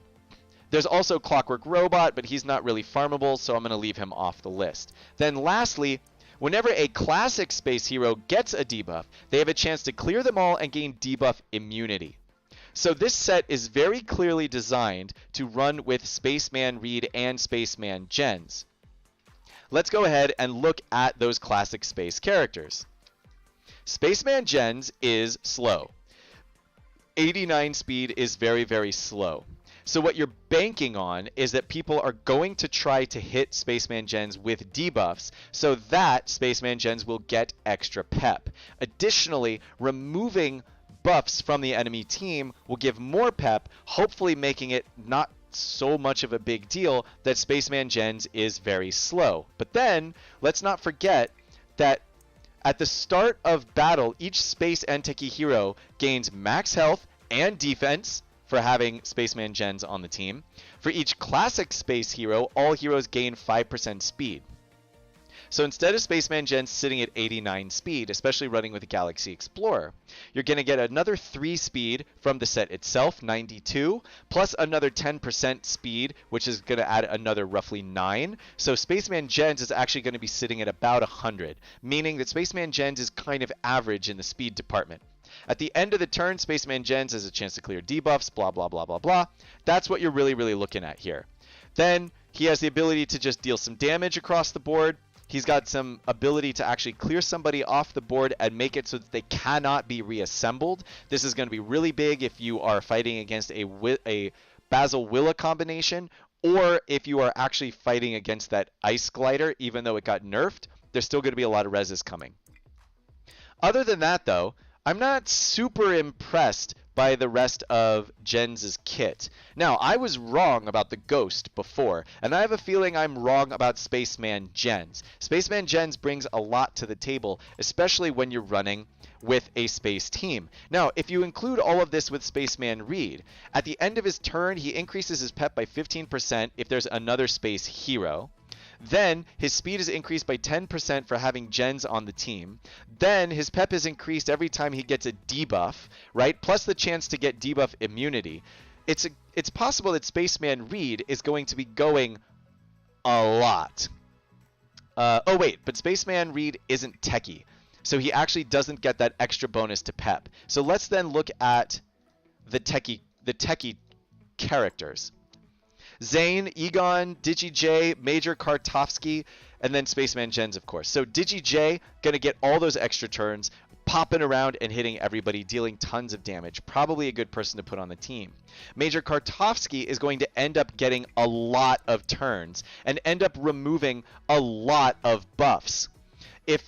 There's also Clockwork Robot, but he's not really farmable, so I'm going to leave him off the list. Then lastly, whenever a classic space hero gets a debuff, they have a chance to clear them all and gain debuff immunity. So this set is very clearly designed to run with Spaceman Reed and Spaceman Gens. Let's go ahead and look at those classic space characters. Spaceman Gens is slow. 89 speed is very, very slow. So what you're banking on is that people are going to try to hit Spaceman Gens with debuffs so that Spaceman Gens will get extra pep. Additionally, removing buffs from the enemy team will give more pep, hopefully making it not so much of a big deal that Spaceman Gens is very slow. But then, let's not forget that at the start of battle, each space and Techie hero gains max health and defense for having Spaceman Gens on the team. For each classic space hero, all heroes gain 5% speed. So instead of Spaceman Gens sitting at 89 speed, especially running with the Galaxy Explorer, you're going to get another 3 speed from the set itself, 92, plus another 10% speed, which is going to add another roughly 9. So Spaceman Gens is actually going to be sitting at about 100, meaning that Spaceman Gens is kind of average in the speed department. At the end of the turn, Spaceman Gens has a chance to clear debuffs, blah, blah, blah, blah, blah. That's what you're really, really looking at here. Then he has the ability to just deal some damage across the board. He's got some ability to actually clear somebody off the board and make it so that they cannot be reassembled. This is going to be really big if you are fighting against a Basil Willa combination, or if you are actually fighting against that Ice Glider, even though it got nerfed, there's still going to be a lot of reses coming. Other than that, though, I'm not super impressed by the rest of Gens' kit. Now, I was wrong about the Ghost before, and I have a feeling I'm wrong about Spaceman Gens. Spaceman Gens brings a lot to the table, especially when you're running with a space team. Now, if you include all of this with Spaceman Reed, at the end of his turn, he increases his pep by 15% if there's another space hero. Then his speed is increased by 10% for having Gens on the team. Then his pep is increased every time he gets a debuff, right? Plus the chance to get debuff immunity. It's possible that Spaceman Reed is going to be going a lot. Oh wait, but Spaceman Reed isn't techie. So he actually doesn't get that extra bonus to pep. So let's then look at the techie characters. Zane, Egon, Digi-J, Major Kartovsky, and then Spaceman Jens, of course. So Digi-J going to get all those extra turns, popping around and hitting everybody, dealing tons of damage. Probably a good person to put on the team. Major Kartovsky is going to end up getting a lot of turns and end up removing a lot of buffs. If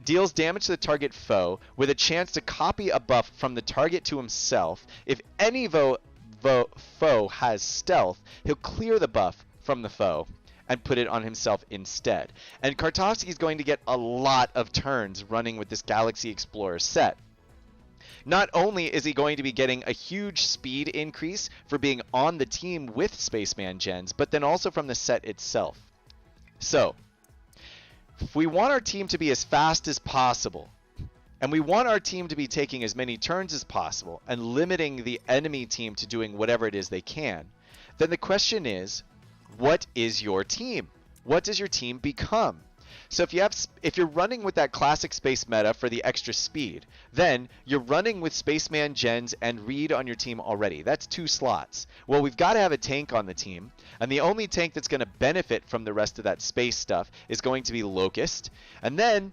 deals damage to the target foe with a chance to copy a buff from the target to himself, if any foe has stealth, he'll clear the buff from the foe and put it on himself instead. And Kartovsky is going to get a lot of turns running with this Galaxy Explorer set. Not only is he going to be getting a huge speed increase for being on the team with Spaceman Jens, but then also from the set itself. So, if we want our team to be as fast as possible, and we want our team to be taking as many turns as possible and limiting the enemy team to doing whatever it is they can, then the question is, what is your team? What does your team become? So if you're running with that classic space meta for the extra speed, then you're running with Spaceman Jens and Reed on your team already. That's 2 slots. Well, we've got to have a tank on the team, and the only tank that's going to benefit from the rest of that space stuff is going to be Locust. And then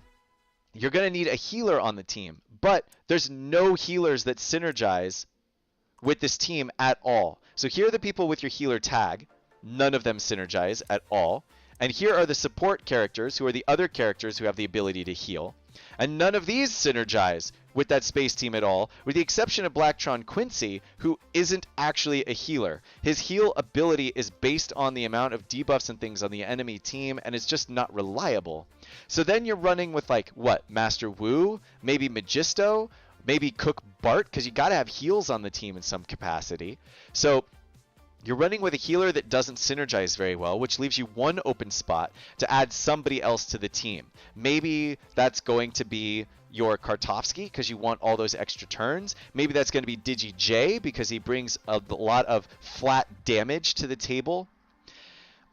you're going to need a healer on the team, but there's no healers that synergize with this team at all. So here are the people with your healer tag. None of them synergize at all. And here are the support characters, who are the other characters who have the ability to heal. And none of these synergize with that space team at all, with the exception of Blacktron Quincy, who isn't actually a healer. His heal ability is based on the amount of debuffs and things on the enemy team, and it's just not reliable. So then you're running with, like, what? Master Wu? Maybe Magisto? Maybe Cook Bart? Because you got to have heals on the team in some capacity. So you're running with a healer that doesn't synergize very well, which leaves you one open spot to add somebody else to the team. Maybe that's going to be your Kartovsky because you want all those extra turns. Maybe that's going to be Digi-J because he brings a lot of flat damage to the table.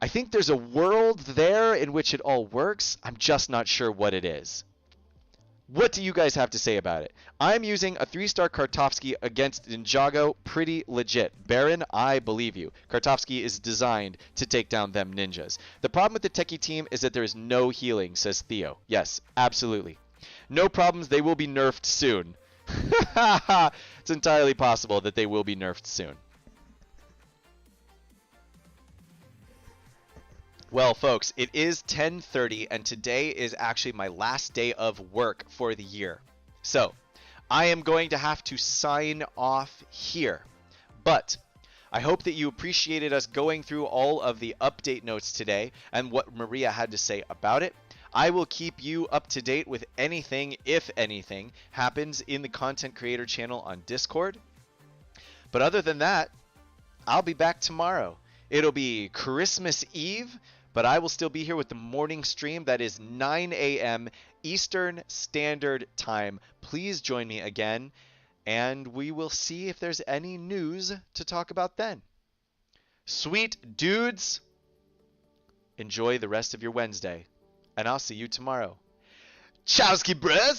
I think there's a world there in which it all works. I'm just not sure what it is. What do you guys have to say about it? I'm using a 3-star Kartovsky against Ninjago, pretty legit. Baron, I believe you. Kartovsky is designed to take down them ninjas. The problem with the techie team is that there is no healing, says Theo. Yes, absolutely. No problems, they will be nerfed soon. It's entirely possible that they will be nerfed soon. Well, folks, it is 10:30, and today is actually my last day of work for the year. So, I am going to have to sign off here. But I hope that you appreciated us going through all of the update notes today and what Maria had to say about it. I will keep you up to date with anything, if anything, happens in the Content Creator channel on Discord. But other than that, I'll be back tomorrow. It'll be Christmas Eve, but I will still be here with the morning stream. That is 9 a.m. Eastern Standard Time. Please join me again, and we will see if there's any news to talk about then. Sweet dudes, enjoy the rest of your Wednesday, and I'll see you tomorrow. Chowski, bruh!